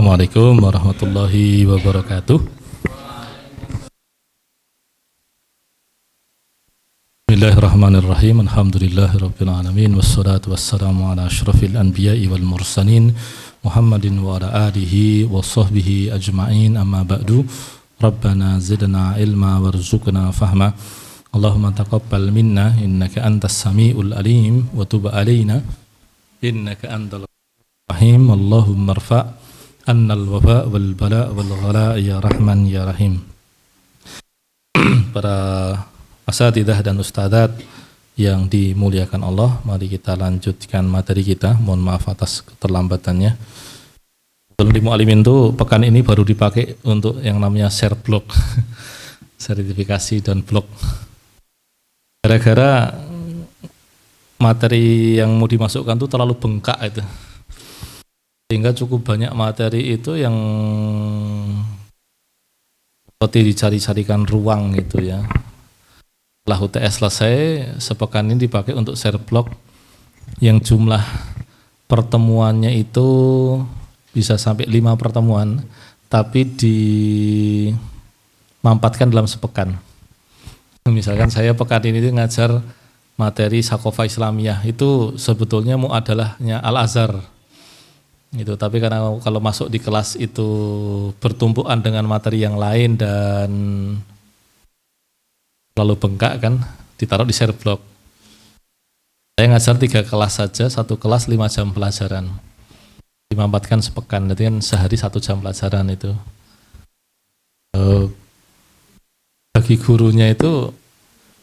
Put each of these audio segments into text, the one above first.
Assalamualaikum warahmatullahi wabarakatuh. Bismillahirrahmanirrahim. Alhamdulillahirabbil alamin wassalatu wassalamu ala asyrafil anbiya'i wal mursalin Muhammadin wa ala alihi wa sahbihi ajma'in. Amma ba'du. Rabbana zidna ilma warzuqna fahma. Allahumma taqabbal minna innaka antas samiul alim wa tub alaina innaka antal rahim. Allahumma rfa' annal wafa wal bala wal ghala ya rahman ya rahim. Para asatidzah dan ustadzat yang dimuliakan Allah, mari kita lanjutkan materi kita. Mohon maaf atas keterlambatannya. Di Mu'alimin itu pekan ini baru dipakai untuk yang namanya share blog, sertifikasi dan blog. Gara-gara materi yang mau dimasukkan itu terlalu bengkak itu, sehingga cukup banyak materi itu yang seperti dicari-carikan ruang gitu ya. Setelah UTS selesai, sepekan ini dipakai untuk share blog yang jumlah pertemuannya itu bisa sampai 5 pertemuan, tapi dimampatkan dalam sepekan. Misalkan saya pekan ini ngajar materi Sakofa Islamiyah, itu sebetulnya muadalahnya Al-Azhar gitu, tapi karena kalau masuk di kelas itu bertumpuan dengan materi yang lain dan lalu bengkak kan, ditaruh di share blog. Saya ngajar 3 kelas saja, 1 kelas 5 jam pelajaran, dimampatkan sepekan, jadi kan sehari 1 jam pelajaran itu. Bagi gurunya itu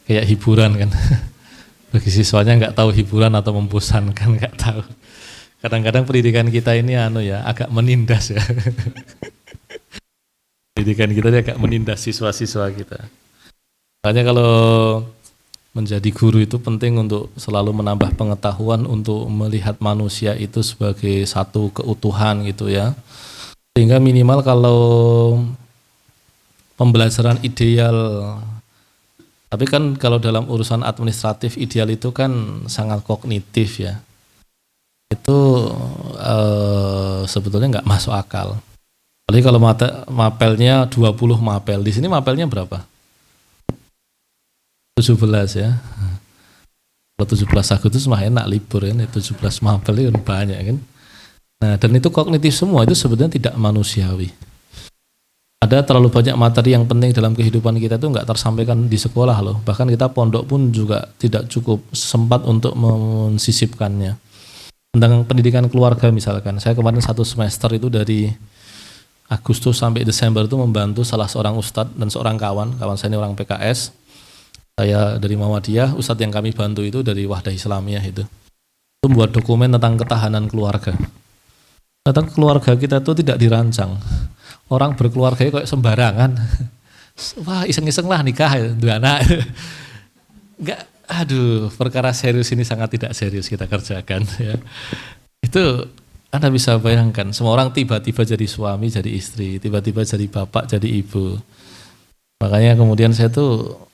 kayak hiburan kan, bagi siswanya nggak tahu hiburan atau membosankan, nggak tahu. Kadang-kadang pendidikan kita ini agak menindas ya. Pendidikan kita ini agak menindas siswa-siswa kita. Makanya kalau menjadi guru itu penting untuk selalu menambah pengetahuan, untuk melihat manusia itu sebagai satu keutuhan gitu ya. Sehingga minimal kalau pembelajaran ideal, tapi kan kalau dalam urusan administratif ideal itu kan sangat kognitif ya. Itu sebetulnya nggak masuk akal. Apalagi kalau mapelnya 20 mapel, di sini mapelnya berapa? 17 ya. Kalau 17 Agustus mah enak libur kan, 17 mapel itu banyak kan. Nah, dan itu kognitif semua, itu sebetulnya tidak manusiawi. Ada terlalu banyak materi yang penting dalam kehidupan kita itu nggak tersampaikan di sekolah loh. Bahkan kita pondok pun juga tidak cukup sempat untuk mensisipkannya. Tentang pendidikan keluarga misalkan, saya kemarin 1 semester itu dari Agustus sampai Desember itu membantu salah seorang ustadz dan seorang kawan saya ini orang PKS, saya dari Muhammadiyah, ustadz yang kami bantu itu dari Wahdah Islamiyah itu membuat dokumen tentang ketahanan keluarga. Tentang keluarga kita itu tidak dirancang, orang berkeluarga kayak sembarangan, wah iseng-iseng lah nikah ya, 2 anak, enggak. Aduh, perkara serius ini sangat tidak serius kita kerjakan ya. Itu Anda bisa bayangkan, semua orang tiba-tiba jadi suami, jadi istri, tiba-tiba jadi bapak, jadi ibu. Makanya kemudian saya tuh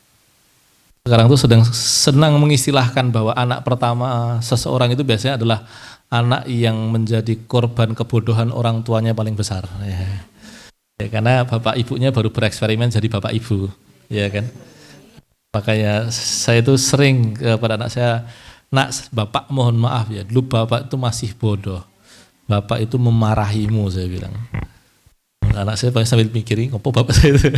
sekarang tuh sedang senang mengistilahkan bahwa anak pertama seseorang itu biasanya adalah anak yang menjadi korban kebodohan orang tuanya paling besar ya. Ya, karena bapak ibunya baru bereksperimen jadi bapak ibu, ya kan. Makanya saya itu sering kepada anak saya, nak, bapak mohon maaf ya, dulu bapak itu masih bodoh, bapak itu memarahimu, saya bilang. Anak saya sambil mikirin, ngopo bapak saya itu.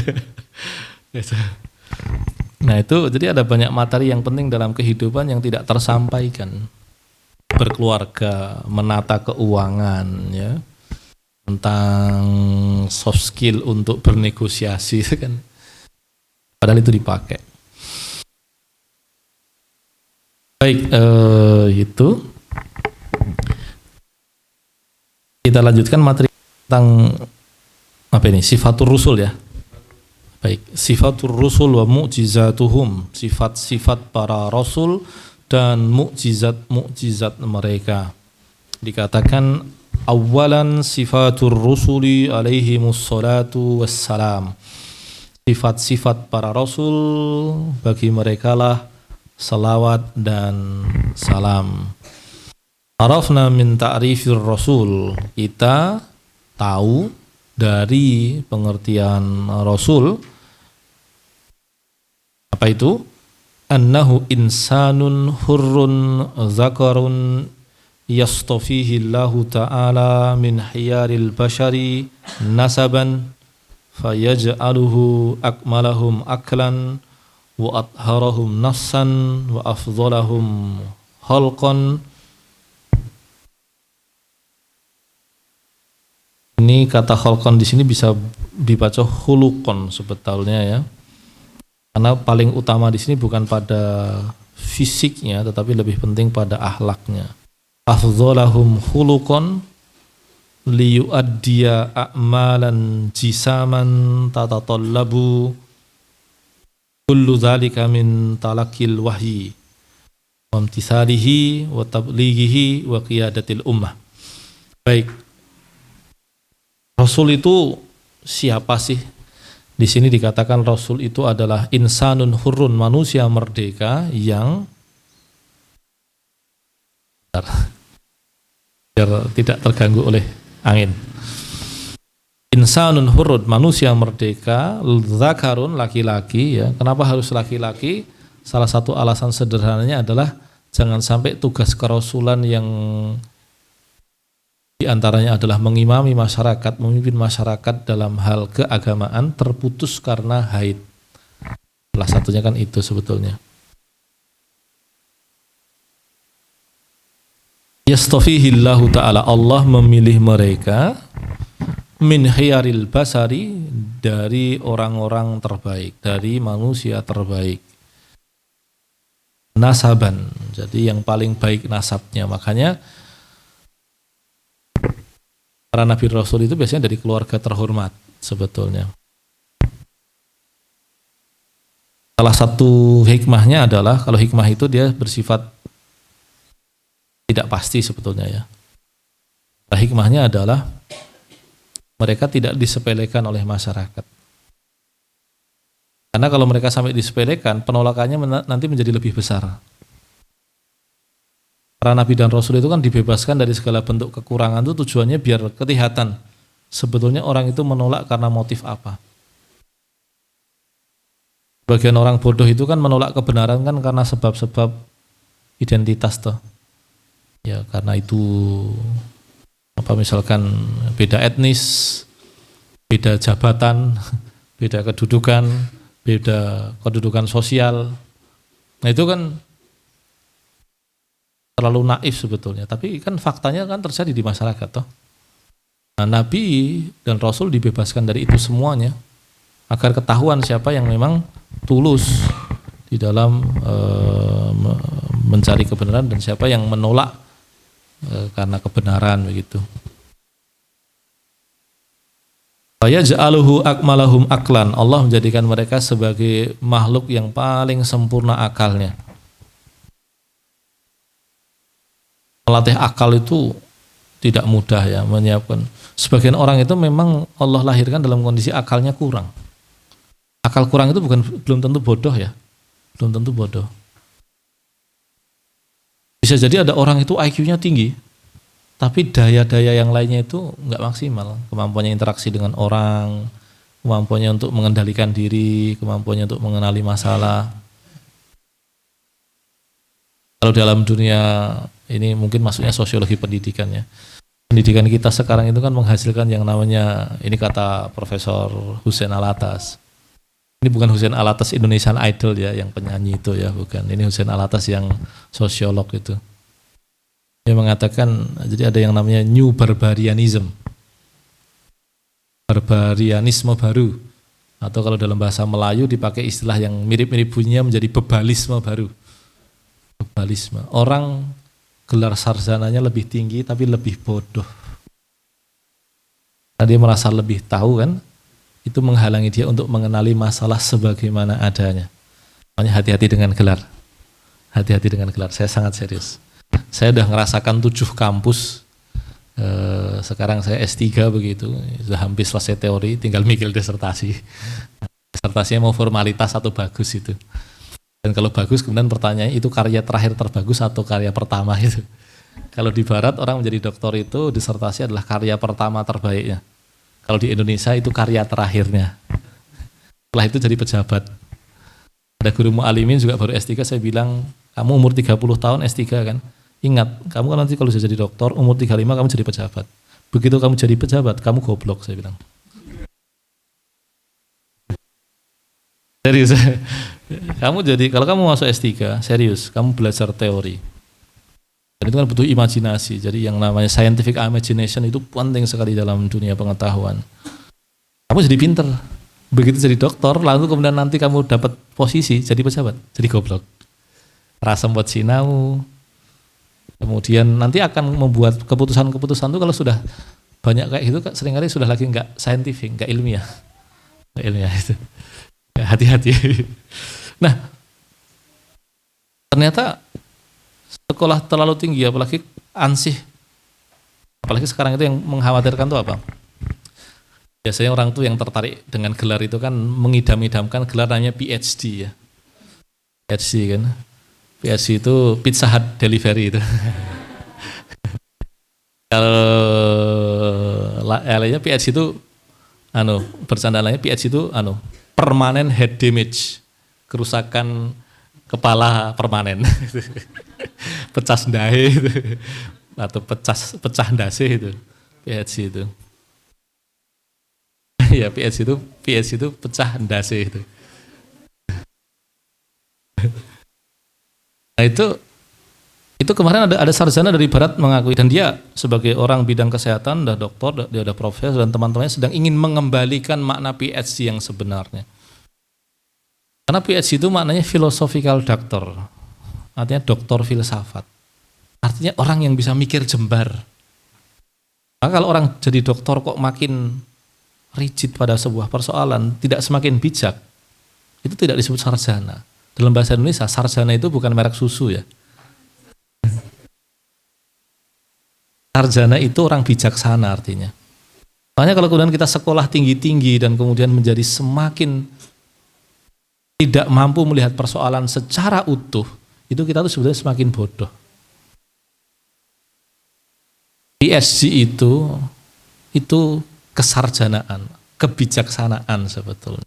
Nah itu, jadi ada banyak materi yang penting dalam kehidupan yang tidak tersampaikan. Berkeluarga, menata keuangan, ya, tentang soft skill untuk bernegosiasi, kan. Padahal itu dipakai. Baik, itu kita lanjutkan materi tentang apa ini? Sifatur Rusul ya. Baik, sifatur Rusul wa mu'jizatuhum, sifat-sifat para Rasul dan mukjizat-mukjizat mereka. Dikatakan awalan sifatur Rusuli alaihimus salatu wassalam. Sifat-sifat para Rasul bagi mereka lah salawat dan salam. Arafna min ta'rifir Rasul, kita tahu dari pengertian Rasul apa itu? Annahu insanun hurrun zakarun yastafihi Allahu ta'ala min hiyaril bashari nasaban fayaj'aluhu akmalahum aklan wa atharahum nafsan wa afdalahum khalqan. Ini kata khalqan di sini bisa dibaca khuluqan sebetulnya ya. Karena paling utama di sini bukan pada fisiknya, tetapi lebih penting pada akhlaknya. Afdhalahum khuluqan liyuaddiya a'malan jisaman tatatallabu kullu dzalika min talaqil wahyi wa imtithalihi wa tablighihi wa qiyadatil ummah. Baik. Rasul itu siapa sih? Di sini dikatakan Rasul itu adalah insanun hurrun, manusia merdeka yang biar tidak terganggu oleh angin. Insanun hurrun, manusia merdeka, zakarun, laki-laki ya. Kenapa harus laki-laki? Salah satu alasan sederhananya adalah jangan sampai tugas kerasulan yang di antaranya adalah mengimami masyarakat, memimpin masyarakat dalam hal keagamaan terputus karena haid. Salah satunya kan itu sebetulnya. Yastafihillahu ta'ala, Allah memilih mereka min khiyaril basari, dari orang-orang terbaik, dari manusia terbaik. Nasaban, jadi yang paling baik nasabnya. Makanya para nabi rasul itu biasanya dari keluarga terhormat sebetulnya. Salah satu hikmahnya adalah, kalau hikmah itu dia bersifat tidak pasti sebetulnya ya. Nah, hikmahnya adalah mereka tidak disepelekan oleh masyarakat. Karena kalau mereka sampai disepelekan, penolakannya nanti menjadi lebih besar. Para nabi dan rasul itu kan dibebaskan dari segala bentuk kekurangan, itu tujuannya biar kelihatan sebetulnya orang itu menolak karena motif apa. Bagian orang bodoh itu kan menolak kebenaran kan karena sebab-sebab identitas toh. Ya karena itu apa, misalkan beda etnis, beda jabatan, beda kedudukan, beda kedudukan sosial. Nah itu kan terlalu naif sebetulnya, tapi kan faktanya kan terjadi di masyarakat toh. Nah, Nabi dan Rasul dibebaskan dari itu semuanya agar ketahuan siapa yang memang tulus di dalam mencari kebenaran dan siapa yang menolak karena kebenaran begitu. Fayaj'aluhu akmalahum aklan, Allah menjadikan mereka sebagai makhluk yang paling sempurna akalnya. Melatih akal itu tidak mudah ya, menyiapkan. Sebagian orang itu memang Allah lahirkan dalam kondisi akalnya kurang. Akal kurang itu belum tentu bodoh ya, belum tentu bodoh. Bisa jadi ada orang itu IQ-nya tinggi, tapi daya-daya yang lainnya itu nggak maksimal. Kemampuannya interaksi dengan orang, kemampuannya untuk mengendalikan diri, kemampuannya untuk mengenali masalah. Kalau dalam dunia ini mungkin masuknya sosiologi pendidikan ya. Pendidikan kita sekarang itu kan menghasilkan yang namanya, ini kata Profesor Hussein Alatas. Ini bukan Hussein Alatas Indonesian Idol ya, yang penyanyi itu ya, bukan. Ini Hussein Alatas yang sosiolog itu. Dia mengatakan, jadi ada yang namanya New Barbarianism. Barbarianisme baru. Atau kalau dalam bahasa Melayu dipakai istilah yang mirip-mirip bunyinya menjadi bebalisme baru. Bebalisme. Orang gelar sarjananya lebih tinggi tapi lebih bodoh. Nah, dia merasa lebih tahu kan, itu menghalangi dia untuk mengenali masalah sebagaimana adanya. Makanya hati-hati dengan gelar. Hati-hati dengan gelar, saya sangat serius. Saya sudah ngerasakan 7 kampus, sekarang saya S3 begitu, sudah hampir selesai teori, tinggal mikir disertasi. Disertasinya mau formalitas atau bagus itu. Dan kalau bagus kemudian pertanyaannya itu karya terakhir terbagus atau karya pertama itu. Kalau di barat orang menjadi doktor itu disertasi adalah karya pertama terbaiknya. Kalau di Indonesia itu karya terakhirnya. Setelah itu jadi pejabat. Ada guru mu'alimin juga baru S3, saya bilang, kamu umur 30 tahun S3 kan. Ingat, kamu kan nanti kalau sudah jadi doktor, umur 35 kamu jadi pejabat. Begitu kamu jadi pejabat, kamu goblok, saya bilang. Serius. Kamu jadi, kalau kamu masuk S3, serius, kamu belajar teori. Dan itu kan butuh imajinasi. Jadi yang namanya scientific imagination itu penting sekali dalam dunia pengetahuan. Kamu jadi pinter. Begitu jadi dokter, lalu kemudian nanti kamu dapat posisi jadi pejabat, jadi goblok. Rasa buat sinau. Kemudian nanti akan membuat keputusan-keputusan itu kalau sudah banyak kayak gitu, seringkali sudah lagi nggak scientific, nggak ilmiah. Nggak ilmiah itu. Ya, hati-hati. Nah, ternyata sekolah terlalu tinggi, apalagi ansih, apalagi sekarang itu yang mengkhawatirkan itu apa? Biasanya orang tuh yang tertarik dengan gelar itu kan mengidam-idamkan gelar namanya PhD ya. PhD kan. PhD itu Pizza Hut delivery itu. Kalau lainnya PhD itu bercandaan PhD itu permanent head damage, kerusakan kepala permanen. Pecah ndahe itu. Atau pecah ndase itu. PhD itu. Ya PhD itu pecah ndase itu. Nah itu kemarin ada sarjana dari Barat mengakui, dan dia sebagai orang bidang kesehatan, udah doktor, dia udah profesor, dan teman-temannya sedang ingin mengembalikan makna PhD yang sebenarnya. Karena PhD itu maknanya philosophical doctor, artinya doktor filsafat. Artinya orang yang bisa mikir jembar. Maka kalau orang jadi doktor kok makin rigid pada sebuah persoalan, tidak semakin bijak, itu tidak disebut sarjana. Dalam bahasa Indonesia, sarjana itu bukan merek susu ya. Sarjana itu orang bijaksana artinya. Makanya kalau kemudian kita sekolah tinggi-tinggi dan kemudian menjadi semakin tidak mampu melihat persoalan secara utuh, itu kita tuh sebenarnya semakin bodoh. PhD itu kesarjanaan, kebijaksanaan sebetulnya.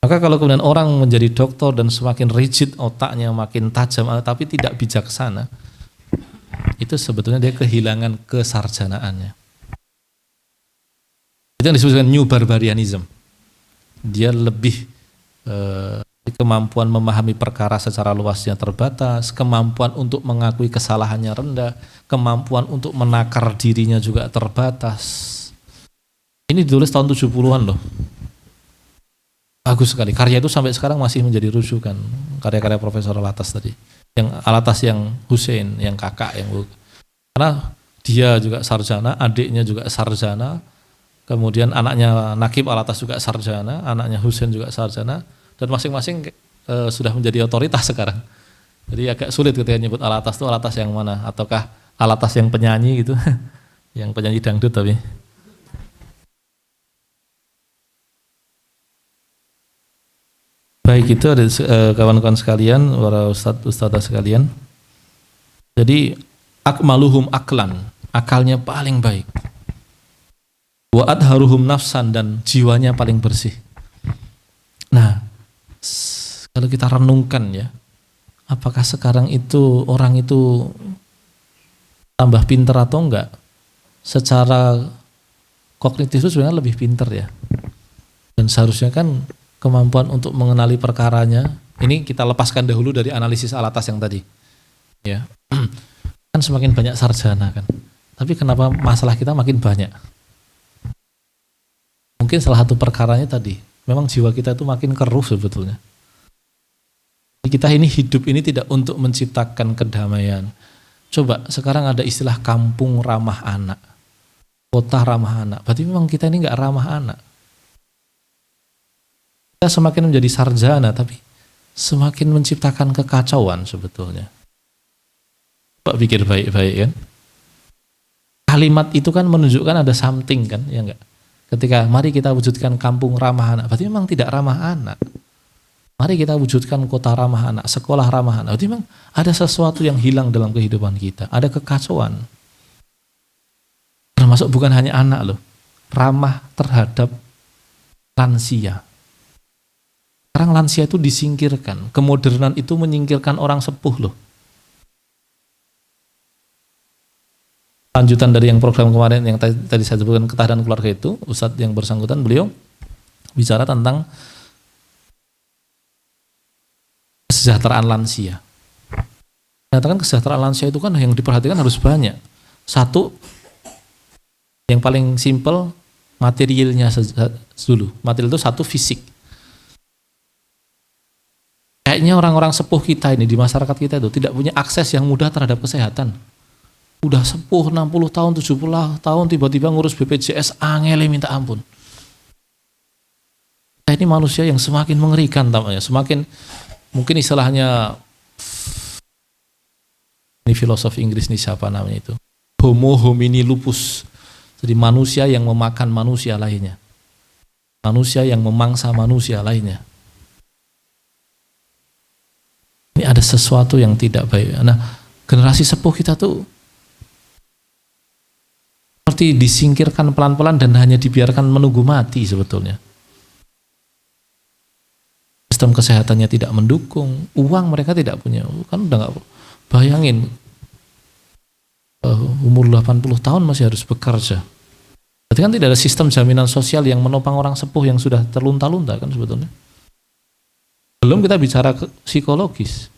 Maka kalau kemudian orang menjadi doktor dan semakin rigid otaknya, makin tajam tapi tidak bijaksana, itu sebetulnya dia kehilangan kesarjanaannya. Itu yang disebut dengan new barbarianism. Dia lebih kemampuan memahami perkara secara luasnya terbatas, kemampuan untuk mengakui kesalahannya rendah, kemampuan untuk menakar dirinya juga terbatas. Ini ditulis tahun 70-an loh. Bagus sekali. Karya itu sampai sekarang masih menjadi rujukan. Karya-karya Profesor Alatas tadi. Yang Alatas yang Hussein, yang kakak, yang karena dia juga sarjana, adiknya juga sarjana, kemudian anaknya Nakib Alatas juga sarjana, anaknya Hussein juga sarjana, dan masing-masing sudah menjadi otoritas sekarang. Jadi agak sulit ketika nyebut Alatas itu Alatas yang mana, ataukah Alatas yang penyanyi gitu, yang penyanyi dangdut tapi. Baik, itu ada kawan-kawan sekalian, para ustadz sekalian. Jadi akmaluhum aklan, akalnya paling baik. Wa adharuhum nafsan, dan jiwanya paling bersih. Nah, kalau kita renungkan ya, apakah sekarang itu orang itu tambah pinter atau enggak? Secara kognitif itu sebenarnya lebih pinter ya. Dan seharusnya kan kemampuan untuk mengenali perkaranya, ini kita lepaskan dahulu dari analisis Alatas yang tadi. Ya. Kan semakin banyak sarjana kan. Tapi kenapa masalah kita makin banyak? Mungkin salah satu perkaranya tadi, memang jiwa kita itu makin keruh sebetulnya. Kita ini hidup ini tidak untuk menciptakan kedamaian. Coba sekarang ada istilah kampung ramah anak, kota ramah anak. Berarti memang kita ini nggak ramah anak. Kita semakin menjadi sarjana, tapi semakin menciptakan kekacauan sebetulnya. Pak pikir baik-baik kan. Kalimat itu kan menunjukkan ada something kan, ya enggak? Ketika mari kita wujudkan kampung ramah anak, berarti memang tidak ramah anak. Mari kita wujudkan kota ramah anak, sekolah ramah anak, berarti memang ada sesuatu yang hilang dalam kehidupan kita, ada kekacauan. Termasuk bukan hanya anak loh, ramah terhadap lansia. Sekarang lansia itu disingkirkan, kemodernan itu menyingkirkan orang sepuh loh. Lanjutan dari yang program kemarin yang tadi saya sebutkan ketahanan keluarga itu, Ustadz yang bersangkutan beliau bicara tentang kesejahteraan lansia. Ternyata kan kesejahteraan lansia itu kan yang diperhatikan harus banyak. Satu, yang paling simpel materialnya dulu. Material itu satu, fisik. Kayaknya orang-orang sepuh kita ini di masyarakat kita itu tidak punya akses yang mudah terhadap kesehatan. Udah sepuh 60 tahun, 70 tahun tiba-tiba ngurus BPJS angele minta ampun. Ini manusia yang semakin mengerikan tampaknya, semakin mungkin istilahnya ini filosof Inggris nih siapa namanya itu? Homo homini lupus. Jadi manusia yang memakan manusia lainnya. Manusia yang memangsa manusia lainnya. Ini ada sesuatu yang tidak baik. Nah, generasi sepuh kita tuh seperti disingkirkan pelan-pelan dan hanya dibiarkan menunggu mati sebetulnya. Sistem kesehatannya tidak mendukung, uang mereka tidak punya. Kan udah nggak, bayangin umur 80 tahun masih harus bekerja. Berarti kan tidak ada sistem jaminan sosial yang menopang orang sepuh yang sudah terlunta-lunta kan sebetulnya. Belum kita bicara psikologis.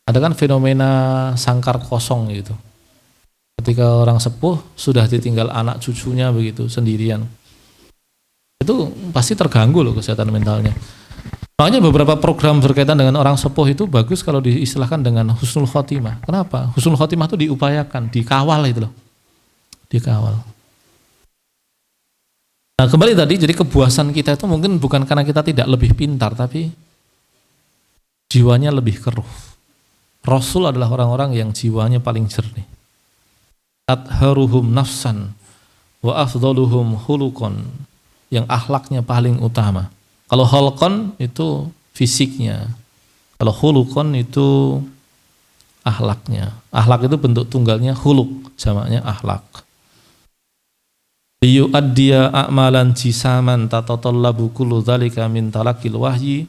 Ada kan fenomena sangkar kosong gitu. Ketika orang sepuh sudah ditinggal anak cucunya begitu sendirian. Itu pasti terganggu loh kesehatan mentalnya. Makanya beberapa program berkaitan dengan orang sepuh itu bagus kalau diistilahkan dengan husnul khotimah. Kenapa? Husnul khotimah itu diupayakan, dikawal itu loh. Dikawal. Nah kembali tadi, jadi kepuasan kita itu mungkin bukan karena kita tidak lebih pintar, tapi jiwanya lebih keruh. Rasul adalah orang-orang yang jiwanya paling jernih. Atharuhum nafsan wa afdaluhum khuluqan, yang akhlaknya paling utama. Kalau khalqan itu fisiknya, kalau khuluqan itu akhlaknya. Akhlak itu bentuk tunggalnya khuluq, jamaknya akhlak. Liyu'addiya a'malan jisaman tatatallabu kullu dzalika min talaqil wahyi.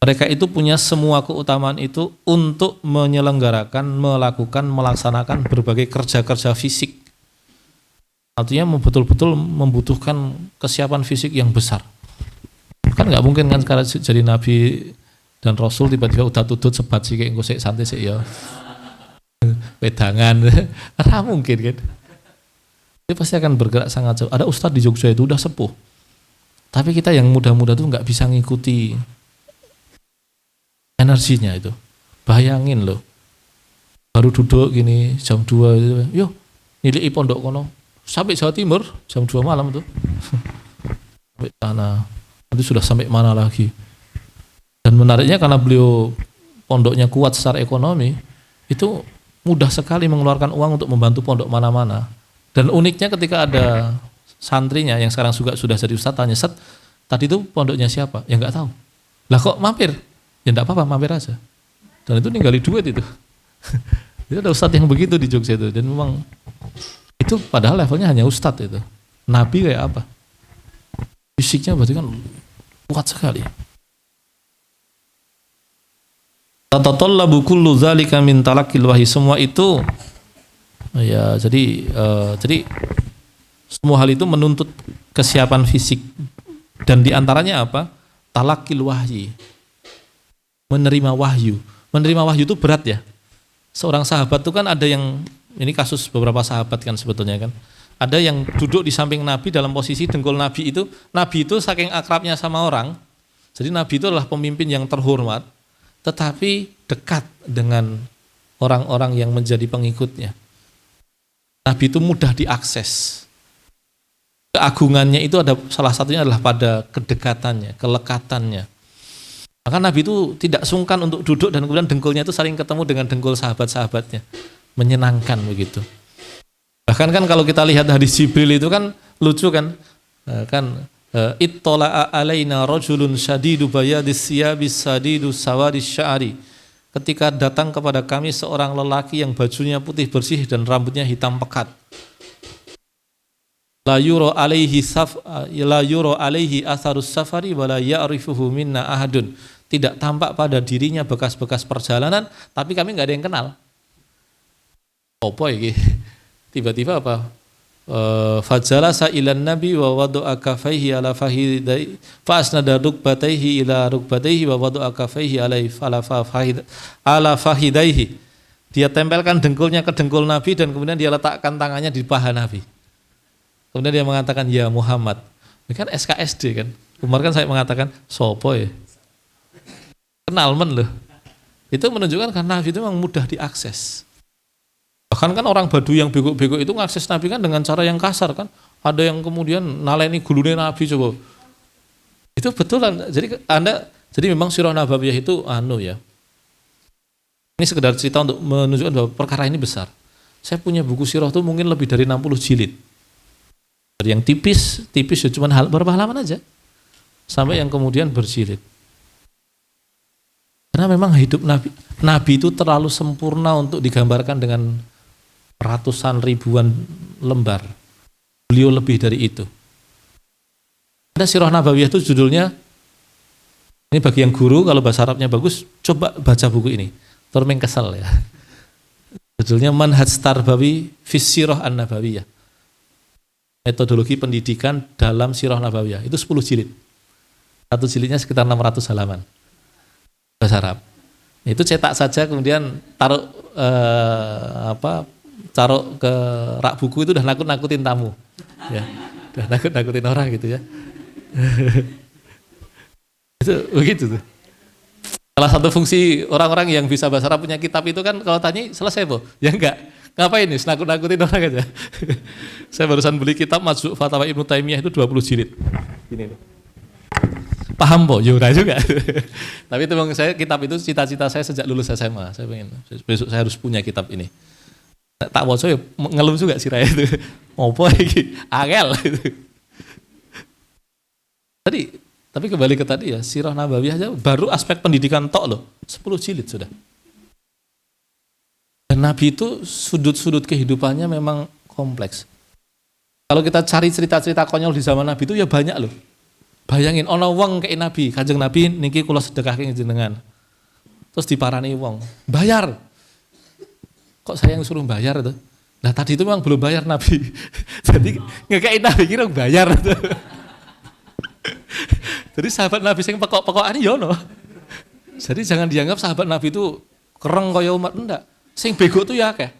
Mereka itu punya semua keutamaan itu untuk menyelenggarakan, melakukan, melaksanakan berbagai kerja-kerja fisik. Artinya betul-betul membutuhkan kesiapan fisik yang besar. Kan nggak mungkin kan sekarang jadi nabi dan rasul tiba-tiba udah tutut sebat sih kayak ngosek santai sih ya. Wedangan, nggak mungkin kan. Dia pasti akan bergerak sangat jauh. Ada ustadz di Jogja itu udah sepuh, tapi kita yang muda-muda tuh nggak bisa ngikuti energinya itu. Bayangin loh, baru duduk gini jam 2 gitu, yo nilai pondok kono. Sampai Jawa Timur jam 2 malam tuh. Sampai sana. Nanti sudah sampai mana lagi. Dan menariknya karena beliau pondoknya kuat secara ekonomi, itu mudah sekali mengeluarkan uang untuk membantu pondok mana-mana. Dan uniknya ketika ada santrinya yang sekarang juga sudah jadi ustadz tanya, "Set, tadi itu pondoknya siapa?" Ya enggak tahu. Lah kok mampir? Ya enggak apa-apa, mampir aja. Dan itu ninggali duit itu. Itu ada ustadz yang begitu di Jogja itu. Dan memang itu padahal levelnya hanya ustadz itu. Nabi kayak apa? Fisiknya berarti kan kuat sekali. Tatatallabu kullu dzalika min talaqil wahyi. Semua itu ya jadi semua hal itu menuntut kesiapan fisik. Dan diantaranya apa? Talaqil wahyi. Menerima wahyu. Menerima wahyu itu berat ya. Seorang sahabat itu kan ada yang, ini kasus beberapa sahabat kan sebetulnya kan. Ada yang duduk di samping Nabi dalam posisi dengkul Nabi itu saking akrabnya sama orang. Jadi Nabi itu adalah pemimpin yang terhormat, tetapi dekat dengan orang-orang yang menjadi pengikutnya. Nabi itu mudah diakses. Keagungannya itu ada salah satunya adalah pada kedekatannya, kelekatannya. Maka Nabi itu tidak sungkan untuk duduk dan kemudian dengkulnya itu saling ketemu dengan dengkul sahabat-sahabatnya. Menyenangkan begitu. Bahkan kan kalau kita lihat hadis Jibril itu kan lucu kan, ittala'a alaina rajulun syadidu bayadis siyabis sadidu sawadis sya'ari. Ketika datang kepada kami seorang lelaki yang bajunya putih bersih dan rambutnya hitam pekat. la yuro alaihi atharus safari wa la ya'rifuhu minna ahadun. Tidak tampak pada dirinya bekas-bekas perjalanan, tapi kami nggak ada yang kenal. Apa iki? Tiba-tiba apa? Fajalasa ilan nabi wa wadu'a kafaihi ala fahidai fa asnada rukbataihi ila rukbataihi wa wadu'a kafaihi ala fahidaihi. Dia tempelkan dengkulnya ke dengkul Nabi dan kemudian dia letakkan tangannya di paha Nabi. Kemudian dia mengatakan, ya Muhammad. Ini kan SKSD kan. Kemarin kan saya mengatakan, sopo ya. Kenal men loh. Itu menunjukkan karena Nabi itu memang mudah diakses. Bahkan kan orang Badu yang bego-bego itu ngakses Nabi kan dengan cara yang kasar kan. Ada yang kemudian naleni gulune Nabi coba. Itu betulan. Jadi memang sirah nabawiyah itu ya. Ini sekedar cerita untuk menunjukkan bahwa perkara ini besar. Saya punya buku sirah itu mungkin lebih dari 60 jilid. Dari yang tipis ya cuma berapa halaman aja. Sampai yang kemudian berjilid. Karena memang hidup Nabi itu terlalu sempurna untuk digambarkan dengan ratusan ribuan lembar. Beliau lebih dari itu. Ada sirah nabawiyah itu judulnya, ini bagi yang guru kalau bahasa Arabnya bagus, coba baca buku ini. Termeng kesal ya. Judulnya Manhaj Tarbawi fis Sirah An-Nabawiyah. Metodologi pendidikan dalam Sirah Nabawiyah. Itu 10 jilid. Satu jilidnya sekitar 600 halaman. Bahasa Arab. Itu cetak saja kemudian taruh ke rak buku itu udah nakut-nakutin tamu. Ya. Udah nakut-nakutin orang gitu ya. Itu begitu tuh. Salah satu fungsi orang-orang yang bisa bahasa Arab punya kitab itu kan kalau tanya selesai po, ya enggak, ngapain nih, nakut-nakutin orang aja. Saya barusan beli kitab Majmu' Fatawa Ibnu Taimiyah itu 20 jilid. Ini nih. Paham po, ya udah juga. Tapi itu memang kitab itu cita-cita saya sejak lulus SMA. Saya pengen besok saya harus punya kitab ini. Tak waca ya ngeluh juga sih Raya itu. Ngopo iki? Angel. Tapi kembali ke tadi ya, Sirah Nabawiyah aja baru aspek pendidikan tok loh, 10 jilid sudah. Dan Nabi itu sudut-sudut kehidupannya memang kompleks. Kalau kita cari cerita-cerita konyol di zaman Nabi itu ya banyak loh. Bayangin, ono wong kayak Nabi, Kanjeng Nabi niki kula sedekahke jenengan. Terus diparani wong, bayar. Kok saya yang suruh bayar itu? Nah tadi itu memang belum bayar Nabi. Jadi ngekei Nabi kira bayar itu. Jadi sahabat Nabi sing pekok-pekokan ya ono. Jadi jangan dianggap sahabat Nabi itu kereng kaya umat, enggak. Sing bego tuh ya akeh.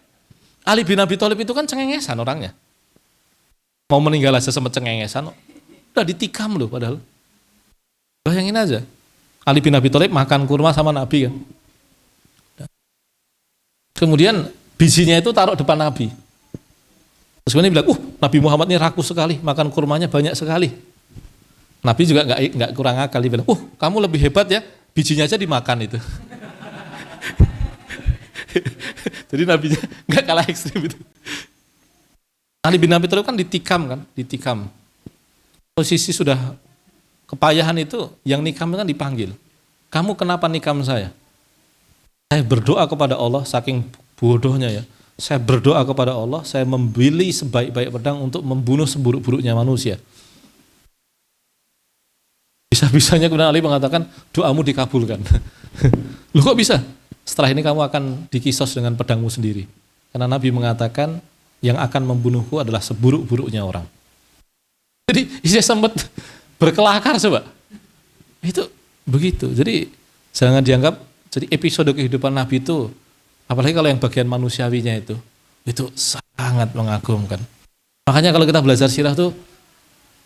Ali bin Abi Thalib itu kan cengengesan orangnya. Mau meninggal aja sempat cengengesan. Udah ditikam loh padahal. Bayangin aja. Ali bin Abi Thalib makan kurma sama Nabi kan. Kemudian bijinya itu taruh depan Nabi. Terus kemudian bilang, Nabi Muhammad ini rakus sekali, makan kurmanya banyak sekali. Nabi juga nggak kurang akal, dia bilang, kamu lebih hebat ya, bijinya aja dimakan itu. Jadi Nabinya nggak kalah ekstrim itu. Ali bin Abi Thalib kan ditikam. Posisi sudah kepayahan itu, yang nikam kan dipanggil. Kamu kenapa nikam saya? Saya berdoa kepada Allah, saking bodohnya ya. Saya berdoa kepada Allah, saya membeli sebaik-baik pedang untuk membunuh seburuk-buruknya manusia. Bisa-bisanya kemudian Ali mengatakan, doamu dikabulkan. Loh kok bisa? Setelah ini kamu akan dikisos dengan pedangmu sendiri. Karena Nabi mengatakan, yang akan membunuhku adalah seburuk-buruknya orang. Jadi saya sempat berkelakar coba. Itu begitu. Jadi jangan dianggap, jadi episode kehidupan Nabi itu, apalagi kalau yang bagian manusiawinya itu sangat mengagumkan. Makanya kalau kita belajar sirah tuh,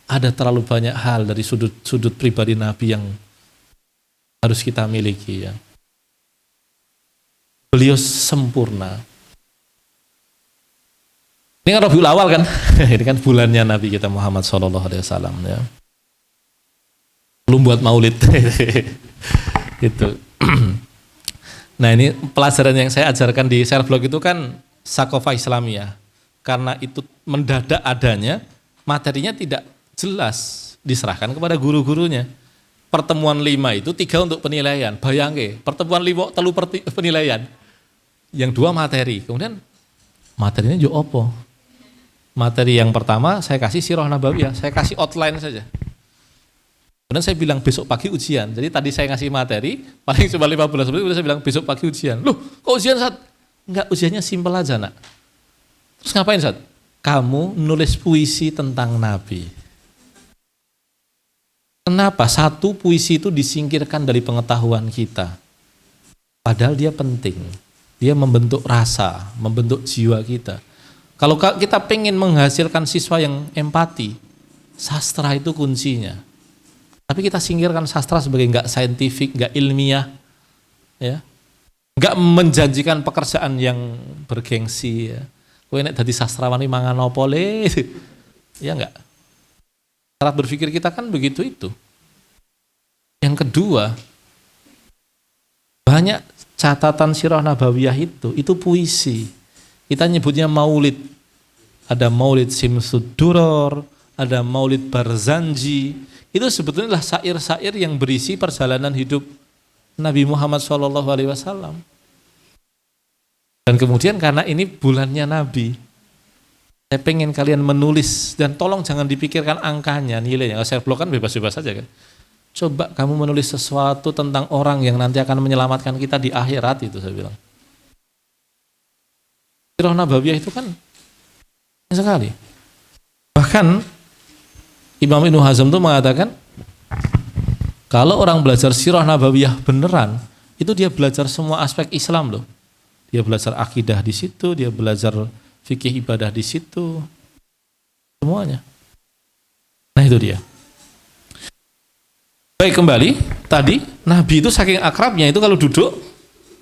ada terlalu banyak hal dari sudut pribadi Nabi yang harus kita miliki ya. Beliau sempurna. Ini kan Rabiul Awal kan, ini kan bulannya Nabi kita Muhammad SAW ya. Belum buat maulid. Itu. Nah ini pelajaran yang saya ajarkan di share blog itu kan Sakofa Islamiyah. Karena itu mendadak adanya, materinya tidak jelas diserahkan kepada guru-gurunya. Pertemuan 5 itu 3 untuk penilaian. Bayangke, pertemuan 5 telu penilaian. Yang 2 materi. Kemudian materinya yo opo? Materi yang pertama saya kasih sirah nabawiyah, saya kasih outline saja. Kemudian saya bilang besok pagi ujian. Jadi tadi saya ngasih materi, paling cuma 15 menit, kemudian saya bilang besok pagi ujian. Loh, kok ujian Ustaz? Enggak, ujiannya simpel aja nak. Terus ngapain Ustaz? Kamu nulis puisi tentang Nabi. Kenapa satu puisi itu disingkirkan dari pengetahuan kita? Padahal dia penting. Dia membentuk rasa, membentuk jiwa kita. Kalau kita pengen menghasilkan siswa yang empati, sastra itu kuncinya. Tapi kita singkirkan sastra sebagai nggak saintifik, nggak ilmiah, ya, nggak menjanjikan pekerjaan yang bergengsi. Ya. Kowe nek dadi sastrawan mangan opo le? Ya nggak. Cara berpikir kita kan begitu itu. Yang kedua, banyak catatan sirah nabawiyah itu puisi. Kita nyebutnya maulid. Ada maulid Simsud Duror, ada maulid Barzanji. Itu sebetulnya syair-syair yang berisi perjalanan hidup Nabi Muhammad SAW. Dan kemudian karena ini bulannya Nabi, saya pengen kalian menulis, dan tolong jangan dipikirkan angkanya, nilainya. Kalau saya blok kan bebas-bebas saja kan. Coba kamu menulis sesuatu tentang orang yang nanti akan menyelamatkan kita di akhirat, itu saya bilang. Sirah Nabawiyah itu kan sekali. Bahkan Imam Ibnu Hazm itu mengatakan kalau orang belajar sirah nabawiyah beneran, itu dia belajar semua aspek Islam loh. Dia belajar akidah di situ, dia belajar fikih ibadah di situ, semuanya. Nah itu dia. Baik, kembali tadi Nabi itu saking akrabnya itu kalau duduk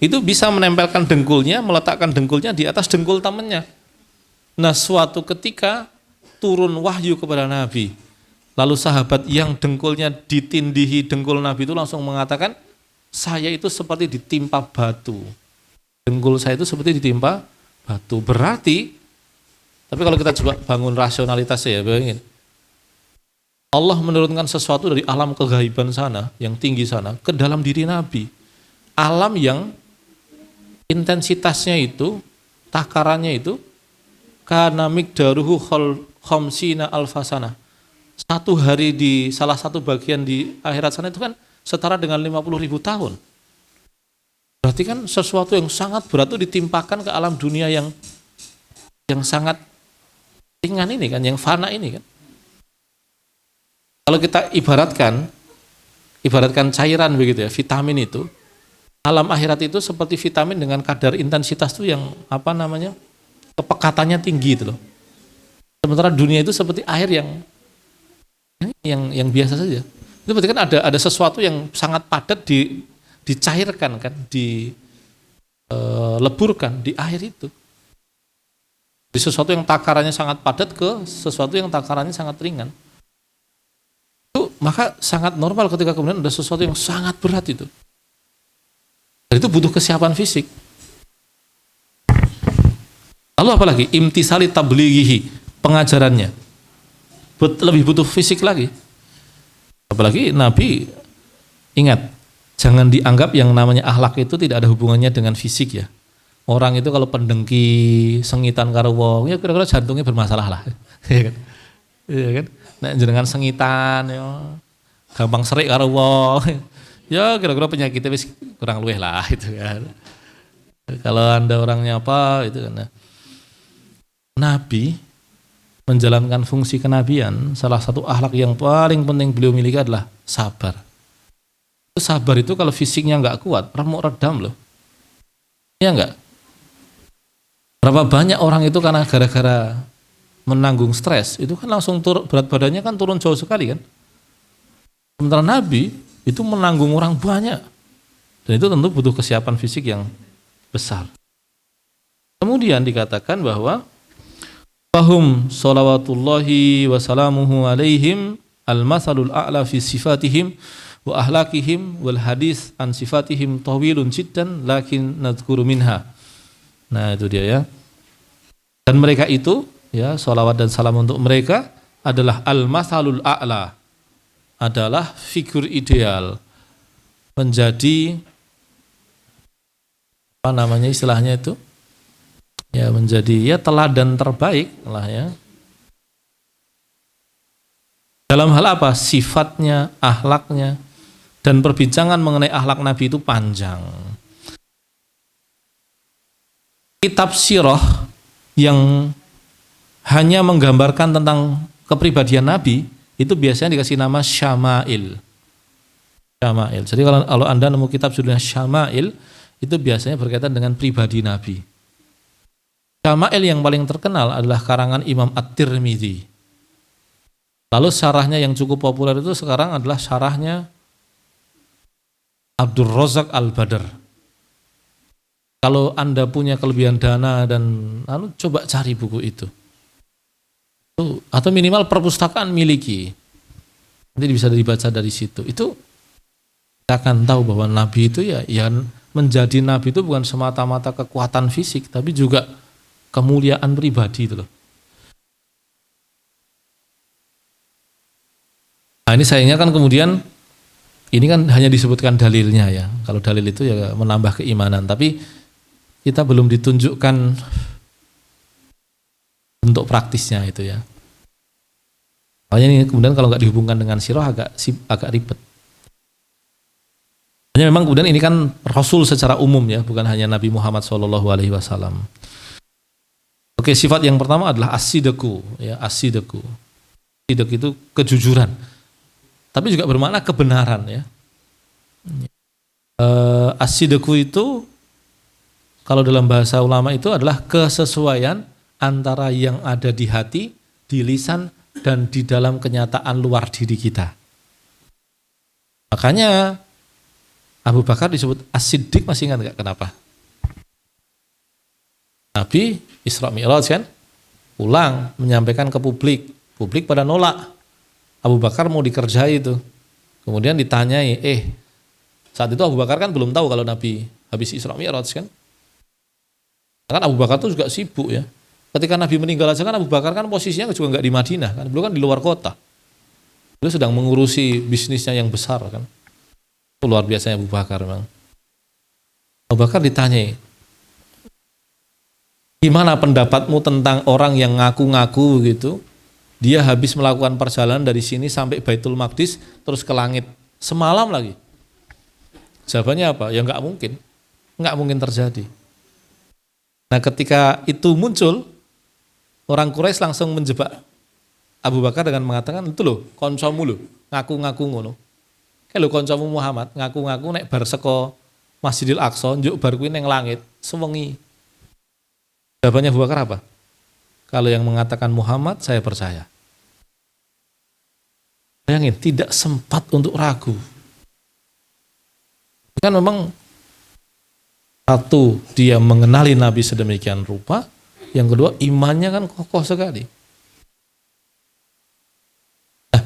itu bisa menempelkan dengkulnya, meletakkan dengkulnya di atas dengkul temannya. Nah suatu ketika turun wahyu kepada Nabi. Lalu sahabat yang dengkulnya ditindihi dengkul Nabi itu langsung mengatakan, saya itu seperti ditimpa batu. Dengkul saya itu seperti ditimpa batu. Berarti, tapi kalau kita coba bangun rasionalitasnya ya, bayangin. Allah menurunkan sesuatu dari alam kegaiban sana, yang tinggi sana, ke dalam diri Nabi. Alam yang intensitasnya itu, takarannya itu, kana miqdaruhu khamsina alfasana. Satu hari di salah satu bagian di akhirat sana itu kan setara dengan 50.000 tahun. Berarti kan sesuatu yang sangat berat itu ditimpakan ke alam dunia yang sangat ringan ini kan, yang fana ini kan. Kalau kita ibaratkan cairan begitu ya, vitamin itu, alam akhirat itu seperti vitamin dengan kadar intensitas itu yang kepekatannya tinggi itu loh. Sementara dunia itu seperti air yang biasa saja. Itu berarti kan ada sesuatu yang sangat padat dicairkan kan, dileburkan di air itu. Dari sesuatu yang takarannya sangat padat ke sesuatu yang takarannya sangat ringan. Itu maka sangat normal ketika kemudian ada sesuatu yang sangat berat itu. Dan itu butuh kesiapan fisik. Lalu apalagi imtisali tablighihi, pengajarannya. Lebih butuh fisik lagi. Apalagi Nabi, ingat, jangan dianggap yang namanya akhlak itu tidak ada hubungannya dengan fisik ya. Orang itu kalau pendengki, sengitan karo wong, ya kira-kira jantungnya bermasalah lah. Iya kan? Iya kan? Nek jenengan sengitan ya, gampang serik karo wong. Ya kira-kira penyakitnya wis kurang luweh lah itu kan. Kalau Anda orangnya apa itu kan. Nabi menjalankan fungsi kenabian, salah satu akhlak yang paling penting beliau miliki adalah sabar. Sabar itu kalau fisiknya nggak kuat, remuk redam loh. Iya nggak? Berapa banyak orang itu karena gara-gara menanggung stres, itu kan langsung berat badannya kan turun jauh sekali kan. Sementara Nabi itu menanggung orang banyak. Dan itu tentu butuh kesiapan fisik yang besar. Kemudian dikatakan bahwa fahum salawatullahi wa salamuhu alaihim al-masalul a'la fi sifatihim wa ahlakihim wal hadis an sifatihim tawilun jiddan lakin nadhkuru minha. Nah itu dia ya. Dan mereka itu ya, salawat dan salam untuk mereka adalah al-masalul a'la, adalah figur ideal, menjadi apa namanya istilahnya itu ya, menjadi ya teladan terbaik lah ya, Dalam hal apa? Sifatnya, akhlaknya, dan perbincangan mengenai akhlak Nabi itu panjang. Kitab sirah yang hanya menggambarkan tentang kepribadian Nabi itu biasanya dikasih nama Syama'il. Syama'il. Jadi kalau Anda nemu kitab judulnya Syama'il, itu biasanya berkaitan dengan pribadi Nabi. Syama'il yang paling terkenal adalah karangan Imam At-Tirmidzi. Lalu syarahnya yang cukup populer itu sekarang adalah syarahnya Abdul Razak Al-Badr. Kalau Anda punya kelebihan dana dan coba cari buku itu. Atau minimal perpustakaan miliki. Nanti bisa dibaca dari situ. Itu kita akan tahu bahwa Nabi itu ya menjadi Nabi itu bukan semata-mata kekuatan fisik, tapi juga kemuliaan pribadi itu loh. Nah ini sayangnya kan kemudian ini kan hanya disebutkan dalilnya ya. Kalau dalil itu ya menambah keimanan, tapi kita belum ditunjukkan bentuk praktisnya itu ya. Makanya ini kemudian kalau nggak dihubungkan dengan sirah agak ribet. Hanya memang kemudian ini kan Rasul secara umum ya, bukan hanya Nabi Muhammad SAW. Oke, sifat yang pertama adalah as-sidqu ya, as-sidqu. Sidq itu kejujuran. Tapi juga bermakna kebenaran ya. As-sidqu itu kalau dalam bahasa ulama itu adalah kesesuaian antara yang ada di hati, di lisan, dan di dalam kenyataan luar diri kita. Makanya Abu Bakar disebut as-siddiq, masih ingat nggak kenapa? Nabi Isra Mi'raj kan pulang menyampaikan ke publik. Publik pada nolak. Abu Bakar mau dikerjai itu. Kemudian ditanyai, saat itu Abu Bakar kan belum tahu kalau Nabi habis Isra Mi'raj kan. Kan Abu Bakar itu juga sibuk ya. Ketika Nabi meninggal aja kan Abu Bakar kan posisinya juga nggak di Madinah kan, beliau kan di luar kota. Beliau sedang mengurusi bisnisnya yang besar kan. Itu luar biasanya Abu Bakar memang. Abu Bakar ditanyai, gimana pendapatmu tentang orang yang ngaku-ngaku gitu? Dia habis melakukan perjalanan dari sini sampai Baitul Maqdis terus ke langit semalam lagi. Jawabannya apa? Ya nggak mungkin terjadi. Nah ketika itu muncul, orang Quraisy langsung menjebak Abu Bakar dengan mengatakan, itu loh koncomu loh, ngaku-ngaku ngono. Kayak loh koncomu Muhammad, ngaku-ngaku nek bar seko Masjidil Aqsa, njuk bar kuwi ning langit, sewengi. Jawabannya Abu Bakar apa? Kalau yang mengatakan Muhammad, saya percaya. Bayangin, tidak sempat untuk ragu. Kan memang satu, dia mengenali Nabi sedemikian rupa. Yang kedua, imannya kan kokoh sekali. Nah,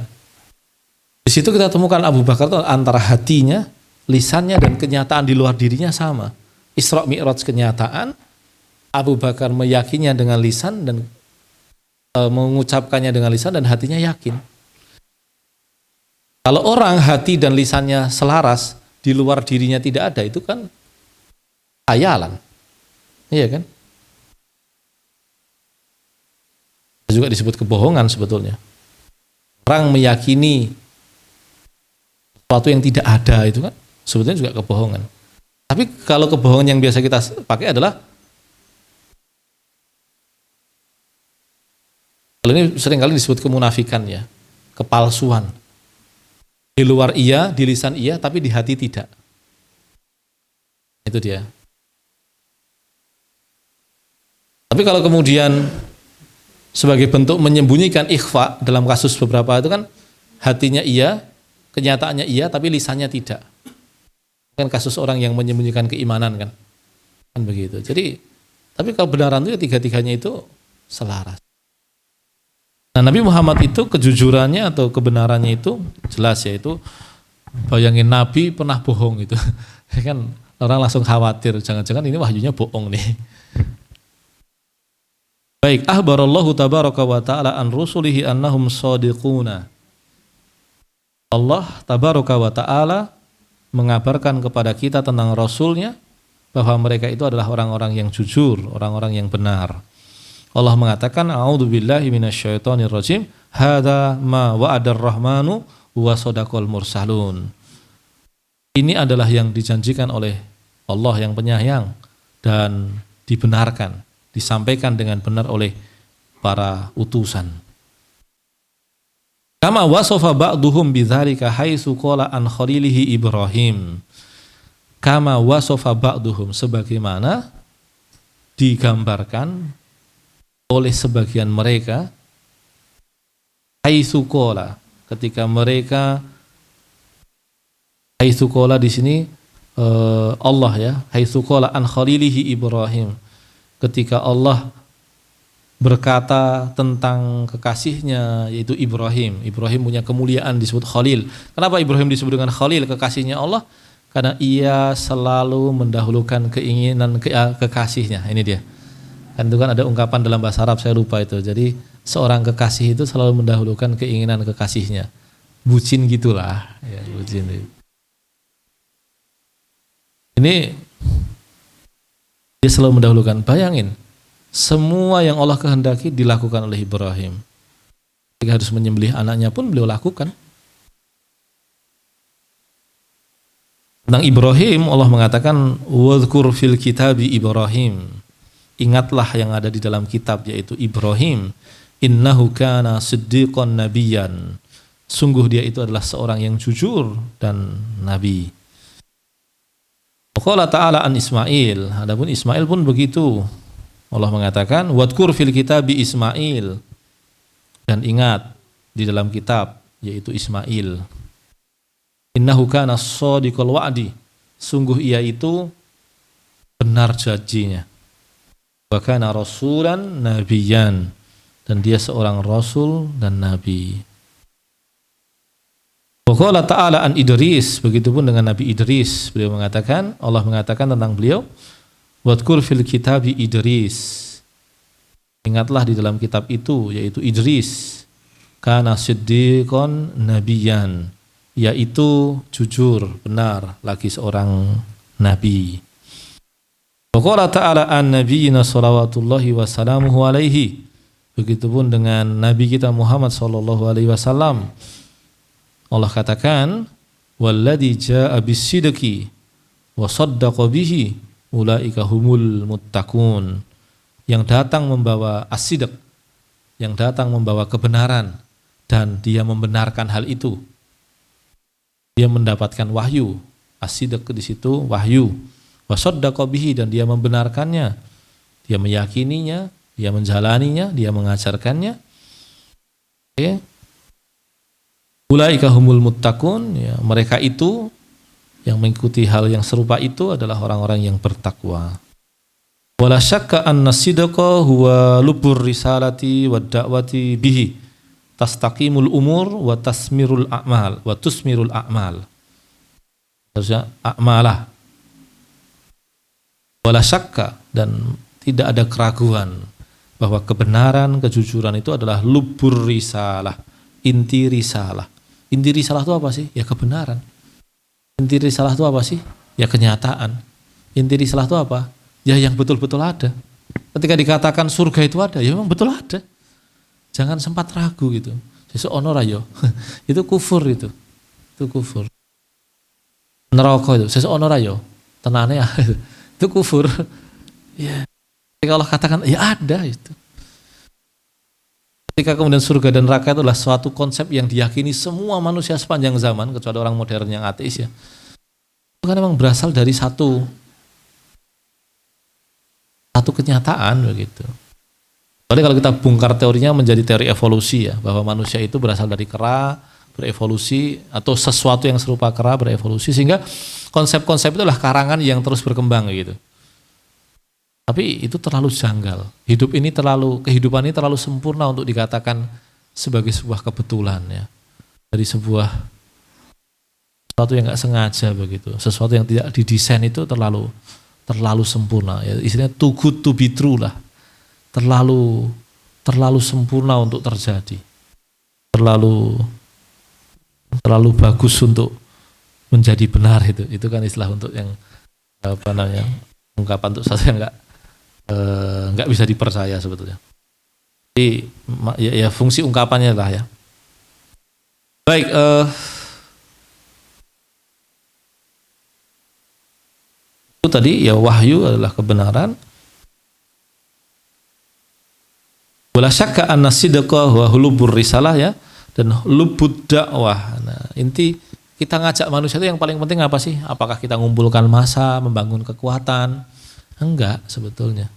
di situ kita temukan Abu Bakar itu antara hatinya, lisannya, dan kenyataan di luar dirinya sama. Isra Mi'raj kenyataan, Abu Bakar meyakininya dengan lisan dan mengucapkannya dengan lisan dan hatinya yakin. Kalau orang hati dan lisannya selaras, di luar dirinya tidak ada, itu kan khayalan. Iya kan? Juga disebut kebohongan sebetulnya. Orang meyakini sesuatu yang tidak ada itu kan sebetulnya juga kebohongan. Tapi kalau kebohongan yang biasa kita pakai adalah, kalau ini seringkali disebut kemunafikan ya, kepalsuan. Di luar iya, di lisan iya, tapi di hati tidak. Itu dia. Tapi kalau kemudian sebagai bentuk menyembunyikan ikhfa, dalam kasus beberapa itu kan hatinya iya, kenyataannya iya, tapi lisannya tidak. Kan kasus orang yang menyembunyikan keimanan kan begitu. Jadi, tapi kebenaran itu tiga-tiganya itu selaras. Nah, Nabi Muhammad itu kejujurannya atau kebenarannya itu jelas ya, itu bayangin Nabi pernah bohong itu. Kan orang langsung khawatir, jangan-jangan ini wahyunya bohong nih. Baik, ahbarallahu tabaraka wa ta'ala an rusulihi annahum shadiquna. Allah tabaraka wa ta'ala mengabarkan kepada kita tentang Rasulnya bahwa mereka itu adalah orang-orang yang jujur, orang-orang yang benar. Allah mengatakan, a'udzubillahi minasyaitonirrajim, hadza ma wa'adar rahmanu wa sadaqal mursalun. Ini adalah yang dijanjikan oleh Allah yang penyayang dan dibenarkan, disampaikan dengan benar oleh para utusan. Kama wasafa ba'duhum bidzalika haitsu qala an khalilihi Ibrahim. Kama wasafa ba'duhum, sebagaimana digambarkan oleh sebagian mereka, haitsu qala, ketika mereka, haitsu qala di sini Allah ya, haitsu qala an khalilihi Ibrahim, ketika Allah berkata tentang kekasihnya yaitu Ibrahim. Ibrahim punya kemuliaan disebut Khalil. Kenapa Ibrahim disebut dengan Khalil, kekasihnya Allah? Karena ia selalu mendahulukan keinginan kekasihnya. Ini dia. Kan itu kan ada ungkapan dalam bahasa Arab, saya lupa itu. Jadi seorang kekasih itu selalu mendahulukan keinginan kekasihnya. Bucin gitulah, ya, bucin. Ini dia selalu mendahulukan. Bayangin, semua yang Allah kehendaki dilakukan oleh Ibrahim. Jika harus menyembelih anaknya pun beliau lakukan. Tentang Ibrahim Allah mengatakan wadhkur fil kitabi Ibrahim. Ingatlah yang ada di dalam kitab yaitu Ibrahim. Innahu kana siddiqan nabiyyan. Sungguh dia itu adalah seorang yang jujur dan nabi. Qala ta'ala an Ismail. Adapun Ismail pun begitu. Allah mengatakan wadhkur fil kitabi Ismail, dan ingat di dalam kitab yaitu Ismail. Innahu kana shadiqal wa'di, sungguh ia itu benar janjinya. Wa kana rasulan nabiyyan, dan dia seorang rasul dan nabi. Wa qala ta'ala an Idris, begitupun dengan Nabi Idris, beliau mengatakan, Allah mengatakan tentang beliau, wadhkur fil kitabi Idris, ingatlah di dalam kitab itu yaitu Idris, kana siddiqan nabiyyan, yaitu jujur benar lagi seorang nabi. Wa qala ta'ala an nabiyina salawatullahi wa salamuhu alaihi, begitupun dengan nabi kita Muhammad sallallahu alaihi wasallam. Allah katakan walladzi jaa'a bis-sidqi wa saddaqa bihi ulaika humul muttaqun, yang datang membawa as-sidq, yang datang membawa kebenaran dan dia membenarkan hal itu. Dia mendapatkan wahyu, as-sidq di situ wahyu, wa saddaqa bihi, dan dia membenarkannya, dia meyakininya, dia menjalaninya, dia mengajarkannya. Okay. Ulaika humul muttaqun, ya, mereka itu yang mengikuti hal yang serupa itu adalah orang-orang yang bertakwa. Wala syakka anna sidqa huwa lubur risalati wa da'wati bihi tastaqimul umur wa tasmirul a'mal wa tusmirul a'mal. Harusnya a'malah. Wala syakka, dan tidak ada keraguan bahwa kebenaran, kejujuran itu adalah lubur risalah, inti risalah. Inti risalah itu apa sih? Ya kebenaran. Inti risalah itu apa sih? Ya kenyataan. Inti risalah itu apa? Ya yang betul-betul ada. Ketika dikatakan surga itu ada, ya memang betul ada. Jangan sempat ragu gitu. Sesuk ono ra yo. Itu kufur itu. Itu kufur. Neraka itu sesuk ono ra yo. Tenane ya. Itu kufur. Ya. Ketika Allah katakan ya ada itu. Ketika kemudian surga dan neraka itu adalah suatu konsep yang diyakini semua manusia sepanjang zaman, kecuali orang modern yang ateis ya. Itu kan memang berasal dari satu kenyataan begitu. Jadi kalau kita bongkar teorinya menjadi teori evolusi ya, bahwa manusia itu berasal dari kera, berevolusi, atau sesuatu yang serupa kera berevolusi, sehingga konsep-konsep itu adalah karangan yang terus berkembang gitu. Tapi itu terlalu janggal. Kehidupan ini terlalu sempurna untuk dikatakan sebagai sebuah kebetulan ya. Dari sesuatu yang nggak sengaja begitu. Sesuatu yang tidak didesain itu terlalu sempurna. Ya, istilahnya too good to be true lah. Terlalu sempurna untuk terjadi. Terlalu bagus untuk menjadi benar itu. Itu kan istilah untuk yang ungkapan untuk sesuatu yang nggak bisa dipercaya sebetulnya. Jadi ya fungsi ungkapannya lah ya. Baik, itu tadi ya wahyu adalah kebenaran. Wala syakka anna sidqa wa hulubur risalah ya, dan lubud dakwah. Nah, inti kita ngajak manusia itu yang paling penting apa sih? Apakah kita ngumpulkan massa, membangun kekuatan? Enggak sebetulnya.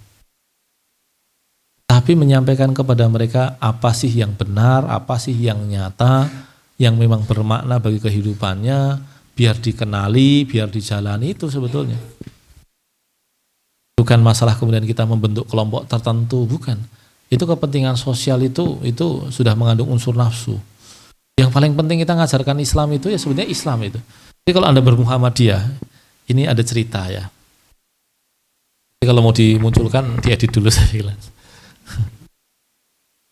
Tapi menyampaikan kepada mereka apa sih yang benar, apa sih yang nyata, yang memang bermakna bagi kehidupannya, biar dikenali, biar dijalani, itu sebetulnya. Bukan masalah kemudian kita membentuk kelompok tertentu, bukan. Itu kepentingan sosial itu sudah mengandung unsur nafsu. Yang paling penting kita ngajarkan Islam itu ya sebenarnya Islam itu. Jadi kalau Anda bermuhammadiyah, ini ada cerita ya. Jadi kalau mau dimunculkan, diedit dulu saya bilang.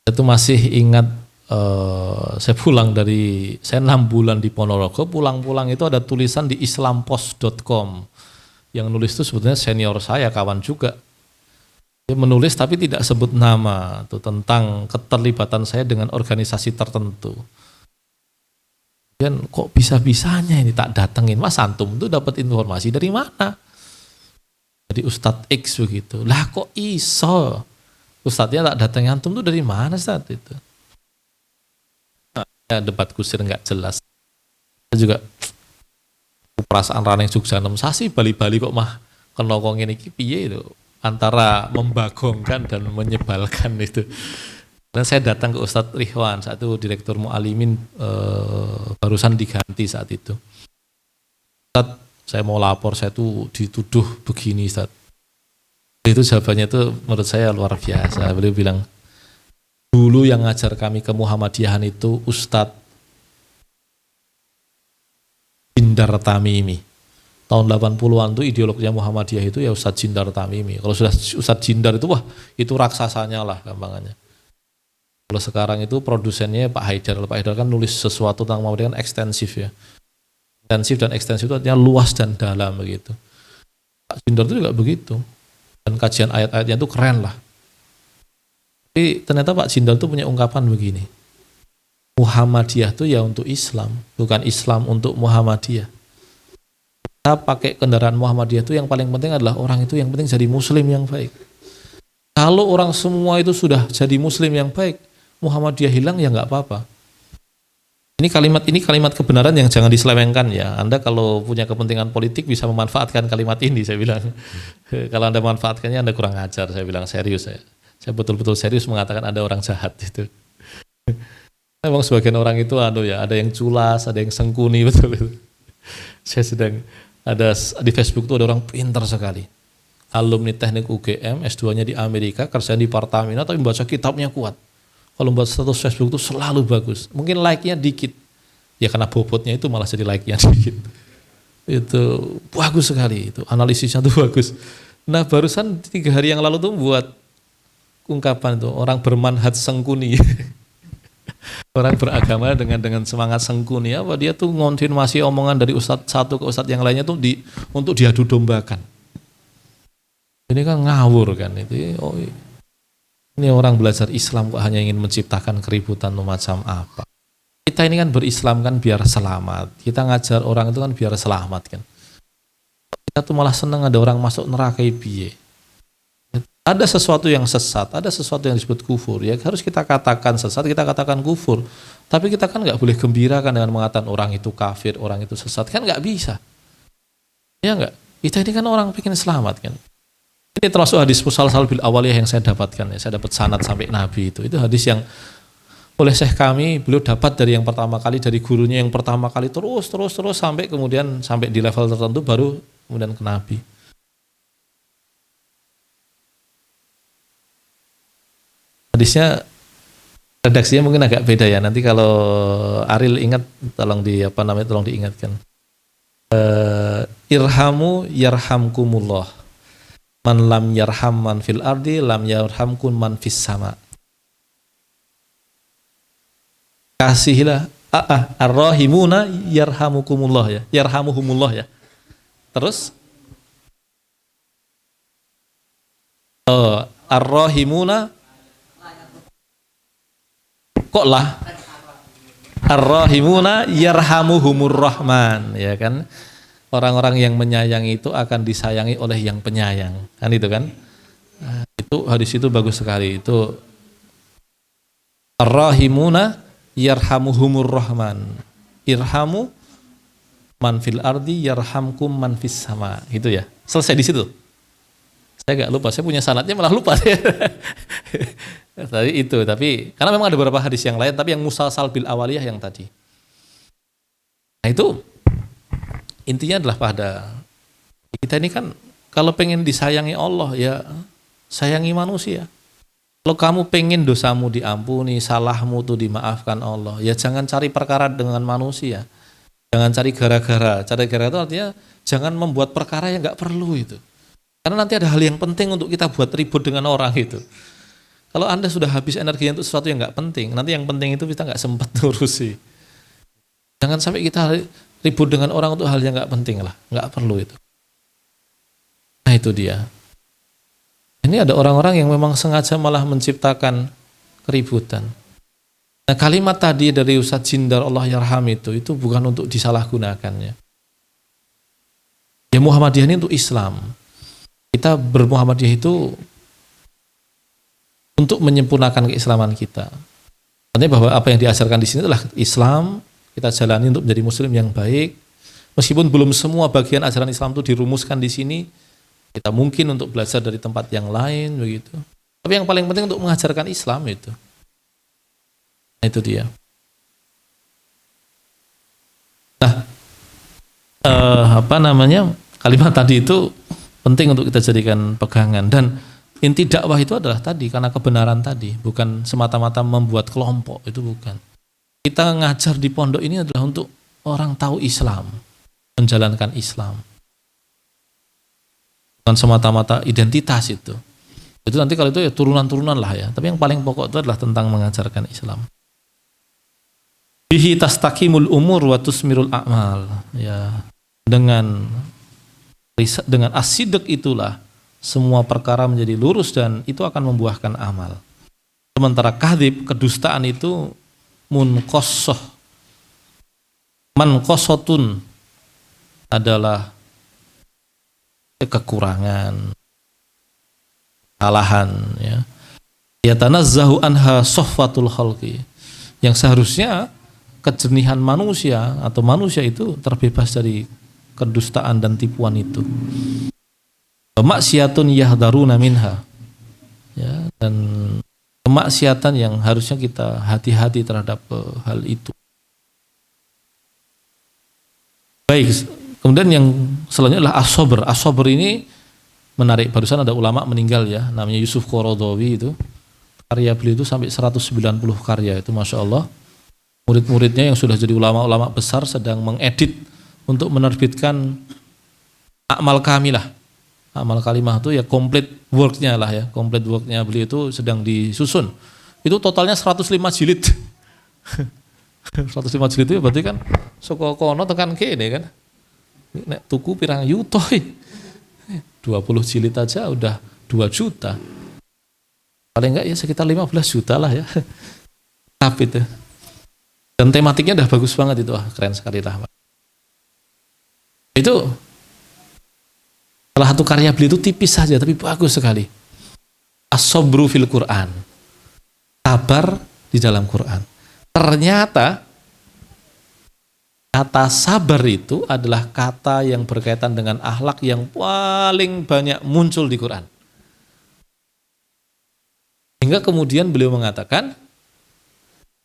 Itu masih ingat saya pulang saya 6 bulan di Ponorogo, pulang-pulang itu ada tulisan di islampost.com. Yang nulis itu sebetulnya senior saya, kawan juga. Dia menulis tapi tidak sebut nama tuh, tentang keterlibatan saya dengan organisasi tertentu. Dan kok bisa-bisanya ini tak datengin, Mas Antum tuh dapat informasi dari mana? Dari Ustadz X begitu. Lah kok iso? Ustadznya tak datang, antum tuh dari mana saat itu? Ya, debat kusir nggak jelas. Saya juga perasaan raneng Jogja 6 sasi bali-bali kok mah kenokong ini piye itu, antara membagongkan dan menyebalkan itu. Dan saya datang ke Ustadz Rihwan, saat itu Direktur Mu'alimin barusan diganti saat itu. Ustadz, saya mau lapor, saya tuh dituduh begini Ustadz. Itu jawabannya itu menurut saya luar biasa. Beliau bilang, dulu yang ngajar kami ke Muhammadiyahan itu Ustadz Jindar Tamimi. Tahun 80-an itu ideologinya Muhammadiyah itu ya Ustadz Jindar Tamimi. Kalau sudah Ustadz Jindar itu wah itu raksasanya lah gampangannya. Kalau sekarang itu produsennya Pak Haidar. Pak Haidar kan nulis sesuatu tentang Muhammadiyah kan ekstensif ya. Intensif dan ekstensif itu artinya luas dan dalam begitu. Pak Jindar itu juga begitu. Dan kajian ayat-ayatnya itu keren lah. Tapi ternyata Pak Jindal itu punya ungkapan begini. Muhammadiyah itu ya untuk Islam, bukan Islam untuk Muhammadiyah. Kita pakai kendaraan Muhammadiyah itu yang paling penting adalah orang itu yang penting jadi muslim yang baik. Kalau orang semua itu sudah jadi muslim yang baik, Muhammadiyah hilang ya nggak apa-apa. Ini kalimat kebenaran yang jangan diselewengkan ya. Anda kalau punya kepentingan politik bisa memanfaatkan kalimat ini, saya bilang. Kalau Anda manfaatkannya Anda kurang ajar, saya bilang serius saya. Saya betul-betul serius mengatakan Anda orang jahat itu. Memang sebagian orang itu ada yang culas, ada yang sengkuni betul itu. Saya sedang ada di Facebook itu ada orang pintar sekali. Alumni teknik UGM, S2-nya di Amerika, kerjaan di Pertamina, tapi membaca kitabnya kuat. Kalau membuat status Facebook itu selalu bagus. Mungkin like-nya dikit. Ya karena bobotnya itu malah jadi like-nya dikit. Itu bagus sekali. Itu analisisnya itu bagus. Nah barusan 3 hari yang lalu tuh buat ungkapan itu. Orang bermanhaj sengkuni. Orang beragama dengan semangat sengkuni. Apa dia tuh ngonfirmasi omongan dari ustadz satu ke ustadz yang lainnya tuh untuk diadu dombakan. Ini kan ngawur kan. Ini orang belajar Islam kok hanya ingin menciptakan keributan macam apa. Kita ini kan berislam kan biar selamat. Kita ngajar orang itu kan biar selamat kan. Kita tuh malah senang ada orang masuk neraka piye. Ada sesuatu yang sesat, ada sesuatu yang disebut kufur. Ya harus kita katakan sesat, kita katakan kufur. Tapi kita kan nggak boleh gembirakan dengan mengatakan orang itu kafir, orang itu sesat. Kan nggak bisa. Ya nggak? Kita ini kan orang pengen selamat kan. Ini termasuk hadis musalsal bil awaliyah yang saya dapatkan ya. Saya dapat sanad sampai Nabi itu. Itu hadis yang oleh Syekh kami, beliau dapat dari yang pertama kali, dari gurunya yang pertama kali terus sampai kemudian sampai di level tertentu baru kemudian ke Nabi. Hadisnya redaksinya mungkin agak beda ya. Nanti kalau Aril ingat tolong diingatkan. Irhamu yarhamkumullah. Man lam yarham man fil ardi lam yarhamkun man fis sama. Kasihilah ar-rahimuna yarhamukumullah ya. Yarhamuhumullah ya. Terus ar-rahimuna Kok lah ar-rahimuna yarhamuhumur rahman, ya kan? Orang-orang yang menyayangi itu akan disayangi oleh yang penyayang. Kan itu kan? Nah, itu hadis itu bagus sekali. Itu ar-rahimuna yarhamuhumur rahman. Irhamu man fil ardi yarhamkum man fis sama. Gitu ya. Selesai di situ. Saya agak lupa, saya punya sanadnya malah lupa. Tadi itu, tapi karena memang ada beberapa hadis yang lain, tapi yang musalsal bil awaliyah yang tadi. Nah itu intinya adalah pada kita ini kan kalau pengen disayangi Allah ya sayangi manusia. Kalau kamu pengen dosamu diampuni, salahmu tuh dimaafkan Allah, ya jangan cari perkara dengan manusia. Jangan cari gara-gara. Cari gara-gara itu artinya jangan membuat perkara yang nggak perlu itu. Karena nanti ada hal yang penting untuk kita buat ribut dengan orang itu. Kalau Anda sudah habis energi untuk sesuatu yang nggak penting, nanti yang penting itu kita nggak sempat ngurusi. Jangan sampai kita ribut dengan orang untuk hal yang nggak penting lah, nggak perlu itu. Nah itu dia. Ini ada orang-orang yang memang sengaja malah menciptakan keributan. Nah kalimat tadi dari Ustadz Jindar Allah Yarham itu bukan untuk disalahgunakannya. Ya Muhammadiyah ini untuk Islam. Kita bermuhammadiyah itu untuk menyempurnakan keislaman kita. Artinya bahwa apa yang diajarkan di sini adalah Islam, kita jalani untuk menjadi muslim yang baik. Meskipun belum semua bagian ajaran Islam itu dirumuskan di sini, kita mungkin untuk belajar dari tempat yang lain begitu. Tapi yang paling penting untuk mengajarkan Islam itu. Nah, itu dia. Nah, kalimat tadi itu penting untuk kita jadikan pegangan, dan inti dakwah itu adalah tadi karena kebenaran tadi, bukan semata-mata membuat kelompok, itu bukan. Kita ngajar di pondok ini adalah untuk orang tahu Islam, menjalankan Islam, bukan semata-mata identitas itu. Itu nanti kalau itu ya turunan-turunan lah ya, tapi yang paling pokok itu adalah tentang mengajarkan Islam. Bihi tastaqimul umur wa tusmirul a'mal, ya dengan as-sidq itulah semua perkara menjadi lurus dan itu akan membuahkan amal. Sementara kadhib, kedustaan itu munqassah. Manqassatun adalah kekurangan, kesalahan ya. Yatanazzahu anha safwatul khalqi. Yang seharusnya kejernihan manusia atau manusia itu terbebas dari kedustaan dan tipuan itu. Maksiatun yahdaruna minha. Ya, dan kemaksiatan yang harusnya kita hati-hati terhadap hal itu. Baik, kemudian yang selanjutnya adalah as-sabr. As-sabr ini menarik, barusan ada ulama meninggal ya, namanya Yusuf Qaradawi itu. Karya beliau itu sampai 190 karya itu, Masya Allah. Murid-muridnya yang sudah jadi ulama-ulama besar sedang mengedit untuk menerbitkan A'mal Kamilah. A'mal Kalimah itu ya complete worknya lah ya, complete worknya beliau itu sedang disusun. Itu totalnya 105 jilid. 105 jilid itu berarti kan saka kono tekan kene kan. Nek tuku pirang yuto. 20 jilid aja udah 2 juta. Paling enggak ya sekitar 15 juta lah ya. Tapi itu. Dan tematiknya udah bagus banget itu, keren sekali lah. Itu salah satu karya beliau itu tipis saja tapi bagus sekali. As-sabru fil Quran. Sabar di dalam Quran. Ternyata kata sabar itu adalah kata yang berkaitan dengan akhlak yang paling banyak muncul di Quran. Hingga kemudian beliau mengatakan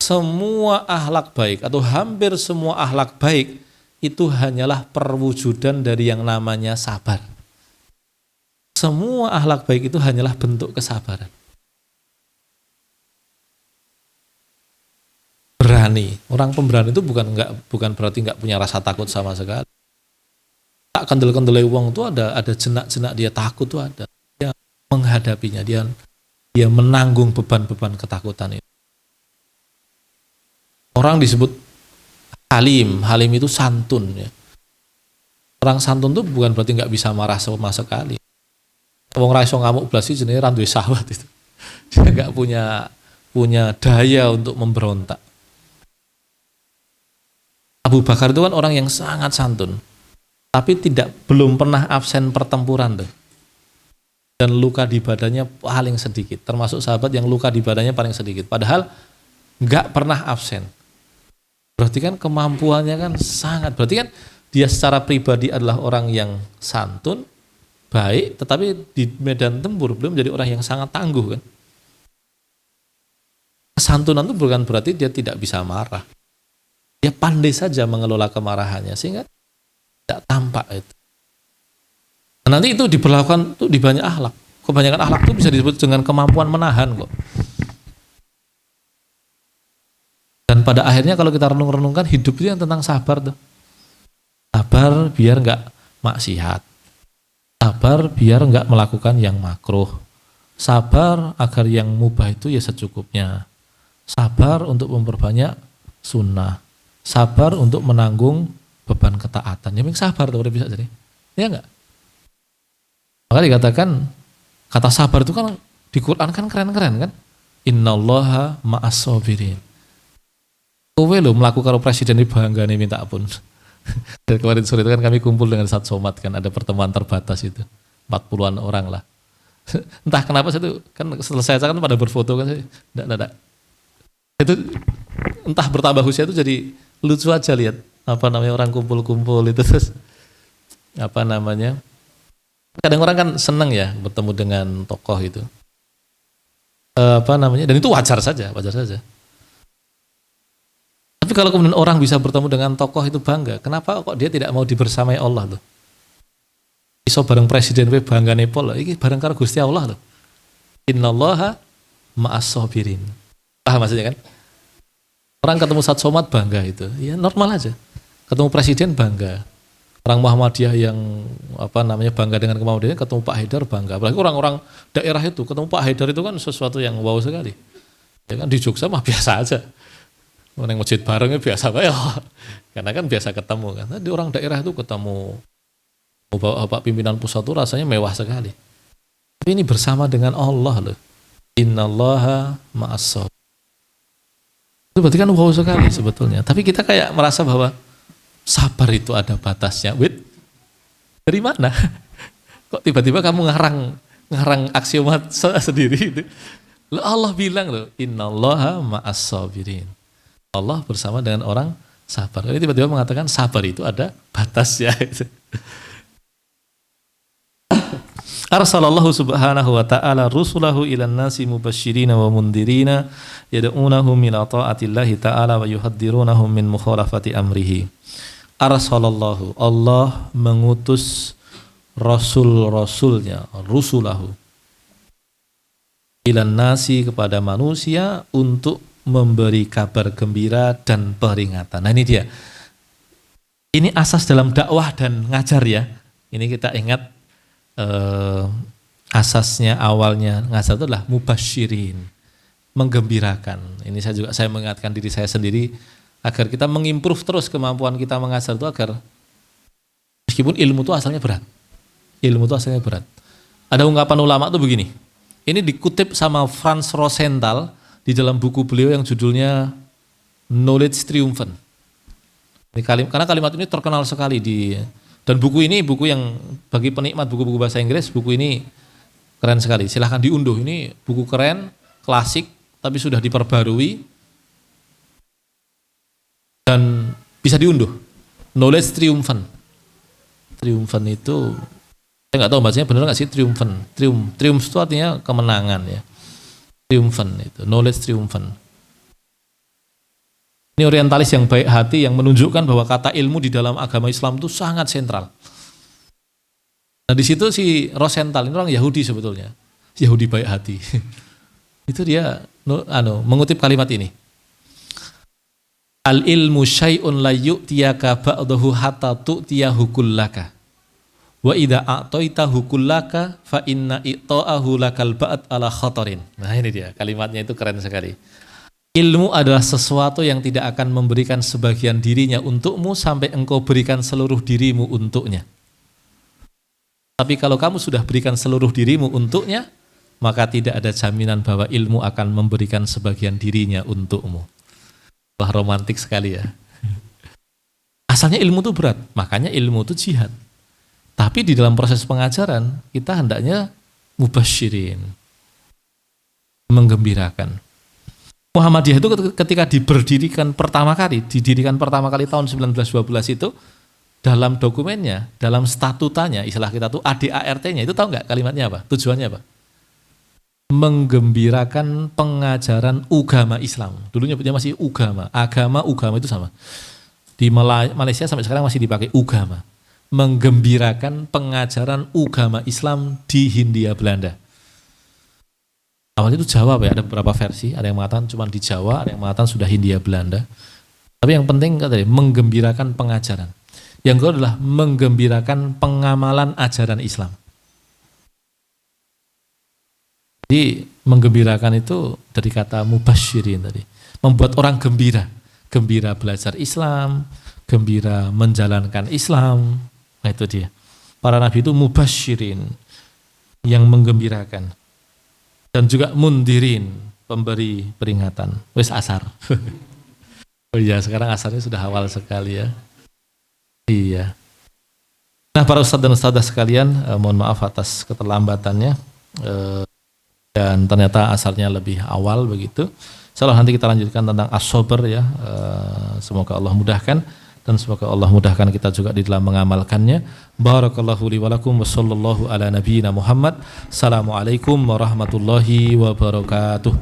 semua akhlak baik atau hampir semua akhlak baik itu hanyalah perwujudan dari yang namanya sabar. Semua akhlak baik itu hanyalah bentuk kesabaran. Berani. Orang pemberani itu bukan berarti nggak punya rasa takut sama sekali. Tak kendel-kendel uang itu ada jenak-jenak dia takut itu ada. Dia menghadapinya, dia menanggung beban-beban ketakutan itu. Orang disebut halim itu santun ya. Orang santun itu bukan berarti nggak bisa marah sama sekali. Wong ra iso ngamuk blas iki jenenge ra duwe syahwat itu. Dia nggak punya punya daya untuk memberontak. Abu Bakar itu kan orang yang sangat santun, tapi belum pernah absen pertempuran tuh. Dan luka di badannya paling sedikit, termasuk sahabat yang luka di badannya paling sedikit. Padahal nggak pernah absen. Berarti kan kemampuannya kan sangat. Berarti kan dia secara pribadi adalah orang yang santun, baik, tetapi di medan tempur beliau menjadi orang yang sangat tangguh kan. Kesantunan itu bukan berarti dia tidak bisa marah. Dia pandai saja mengelola kemarahannya sehingga tidak tampak itu. Nah, nanti itu diberlakukan tuh di banyak akhlak. Kebanyakan akhlak itu bisa disebut dengan kemampuan menahan kok. Dan pada akhirnya kalau kita renung-renungkan hidup itu yang tentang sabar tuh. Sabar biar nggak maksiat. Sabar biar nggak melakukan yang makruh. Sabar agar yang mubah itu ya secukupnya. Sabar untuk memperbanyak sunnah. Sabar untuk menanggung beban ketaatan. Ya sabar tuh udah bisa jadi. Ya enggak? Maka dikatakan kata sabar itu kan di Quran kan keren-keren kan? Innallaha ma'as sabirin. Kowe lho melaku karo presiden ini banggane minta ampun. Dan kemarin sore itu kan kami kumpul dengan Sat Somad kan, ada pertemuan terbatas itu. 40-an orang lah. Entah kenapa saya tuh kan selesai kan pada berfoto kan saya. Enggak. Itu entah bertambah usia itu jadi lucu aja lihat apa namanya orang kumpul-kumpul itu terus apa namanya kadang orang kan seneng ya bertemu dengan tokoh itu apa namanya dan itu wajar saja tapi kalau kemudian orang bisa bertemu dengan tokoh itu bangga kenapa kok dia tidak mau dibersamai Allah tuh iso bareng presiden we bangga nepol iki bareng karo Gusti Allah tuh innallaha ma'as sabirin paham maksudnya kan. Orang ketemu Sat Somad bangga itu, ya normal aja. Ketemu presiden bangga. Orang Muhammadiyah yang apa namanya bangga dengan kemauannya, ketemu Pak Haidar bangga. Apalagi orang-orang daerah itu ketemu Pak Haidar itu kan sesuatu yang wow sekali. Ya kan di Jogja mah biasa aja. Orang masjid barengnya biasa ya. Karena kan biasa ketemu kan. Nah, di orang daerah itu ketemu Bapak pimpinan pusat itu rasanya mewah sekali. Tapi ini bersama dengan Allah loh. Innallaha ma'as. Itu berarti kan wow sekali sebetulnya. Tapi kita kayak merasa bahwa sabar itu ada batasnya. Wait, dari mana? Kok tiba-tiba kamu ngarang aksioma sendiri itu? Allah bilang loh, innallaha ma'as sabirin. Allah bersama dengan orang sabar. Jadi tiba-tiba mengatakan sabar itu ada batasnya. Arsalallahu subhanahu wa ta'ala rusulahu ilan nasi mubashirina wa mundirina yada'unahum ila ta'atillahi ta'ala wa yuhaddirunahum min mukhalafati amrihi. Arsalallahu, Allah mengutus rasul-rasulnya, rusulahu ilan nasi kepada manusia untuk memberi kabar gembira dan peringatan. Nah ini dia. Ini asas dalam dakwah dan ngajar ya. Ini kita ingat asasnya awalnya ngajar itu adalah mubasyirin, menggembirakan. Ini saya mengingatkan diri saya sendiri agar kita mengimprove terus kemampuan kita mengajar itu agar meskipun ilmu itu asalnya berat. Ada ungkapan ulama tuh begini. Ini dikutip sama Franz Rosenthal di dalam buku beliau yang judulnya Knowledge Triumphant. Karena kalimat ini terkenal sekali dan buku ini buku yang bagi penikmat buku-buku bahasa Inggris, buku ini keren sekali. Silahkan diunduh. Ini buku keren, klasik, tapi sudah diperbarui dan bisa diunduh. Knowledge Triumphant. Triumphant itu saya nggak tahu bacanya benar nggak sih triumphant. Triumph itu artinya kemenangan ya. Triumphant itu, knowledge triumphant. Ini orientalis yang baik hati yang menunjukkan bahwa kata ilmu di dalam agama Islam itu sangat sentral. Nah di situ si Rosenthal ini orang Yahudi sebetulnya, Yahudi baik hati. Itu dia mengutip kalimat ini. Al ilmu syai'un la yu'tiyaka ba'dahu hatta tu'tiyahu kullaka. Wa idza a'taitahu kullaka fa inna i'ta'ahu lakal ba'd ala khatarin. Nah ini dia, kalimatnya itu keren sekali. Ilmu adalah sesuatu yang tidak akan memberikan sebagian dirinya untukmu sampai engkau berikan seluruh dirimu untuknya. Tapi kalau kamu sudah berikan seluruh dirimu untuknya, maka tidak ada jaminan bahwa ilmu akan memberikan sebagian dirinya untukmu. Wah, romantik sekali ya. Asalnya ilmu itu berat, makanya ilmu itu jihad. Tapi di dalam proses pengajaran, kita hendaknya mubasyirin, menggembirakan. Muhammadiyah itu ketika didirikan pertama kali tahun 1912 itu, dalam dokumennya, dalam statutanya, istilah kita tuh ADART-nya, itu tahu nggak kalimatnya apa? Tujuannya apa? Menggembirakan pengajaran agama Islam. Dulunya masih agama itu sama. Di Malaysia sampai sekarang masih dipakai agama. Menggembirakan pengajaran agama Islam di Hindia Belanda. Awalnya itu Jawa ya, ada beberapa versi, ada yang mengatakan cuma di Jawa, ada yang mengatakan sudah Hindia Belanda. Tapi yang penting katanya menggembirakan pengajaran. Yang kedua adalah menggembirakan pengamalan ajaran Islam. Jadi menggembirakan itu dari kata mubasyirin tadi, membuat orang gembira, gembira belajar Islam, gembira menjalankan Islam. Nah itu dia. Para nabi itu mubasyirin, yang menggembirakan, dan juga mundirin, pemberi peringatan. Wes asar. Oh iya, sekarang asarnya sudah awal sekali ya. Iya. Nah, para ustadz dan ustadzah sekalian, mohon maaf atas keterlambatannya, dan ternyata asarnya lebih awal begitu. Insyaallah nanti kita lanjutkan tentang as-sabr ya. Semoga Allah mudahkan, dan semoga Allah mudahkan kita juga di dalam mengamalkannya. Barakallahu li wa lakum wa sallallahu ala nabiyyina Muhammad. Assalamualaikum warahmatullahi wabarakatuh.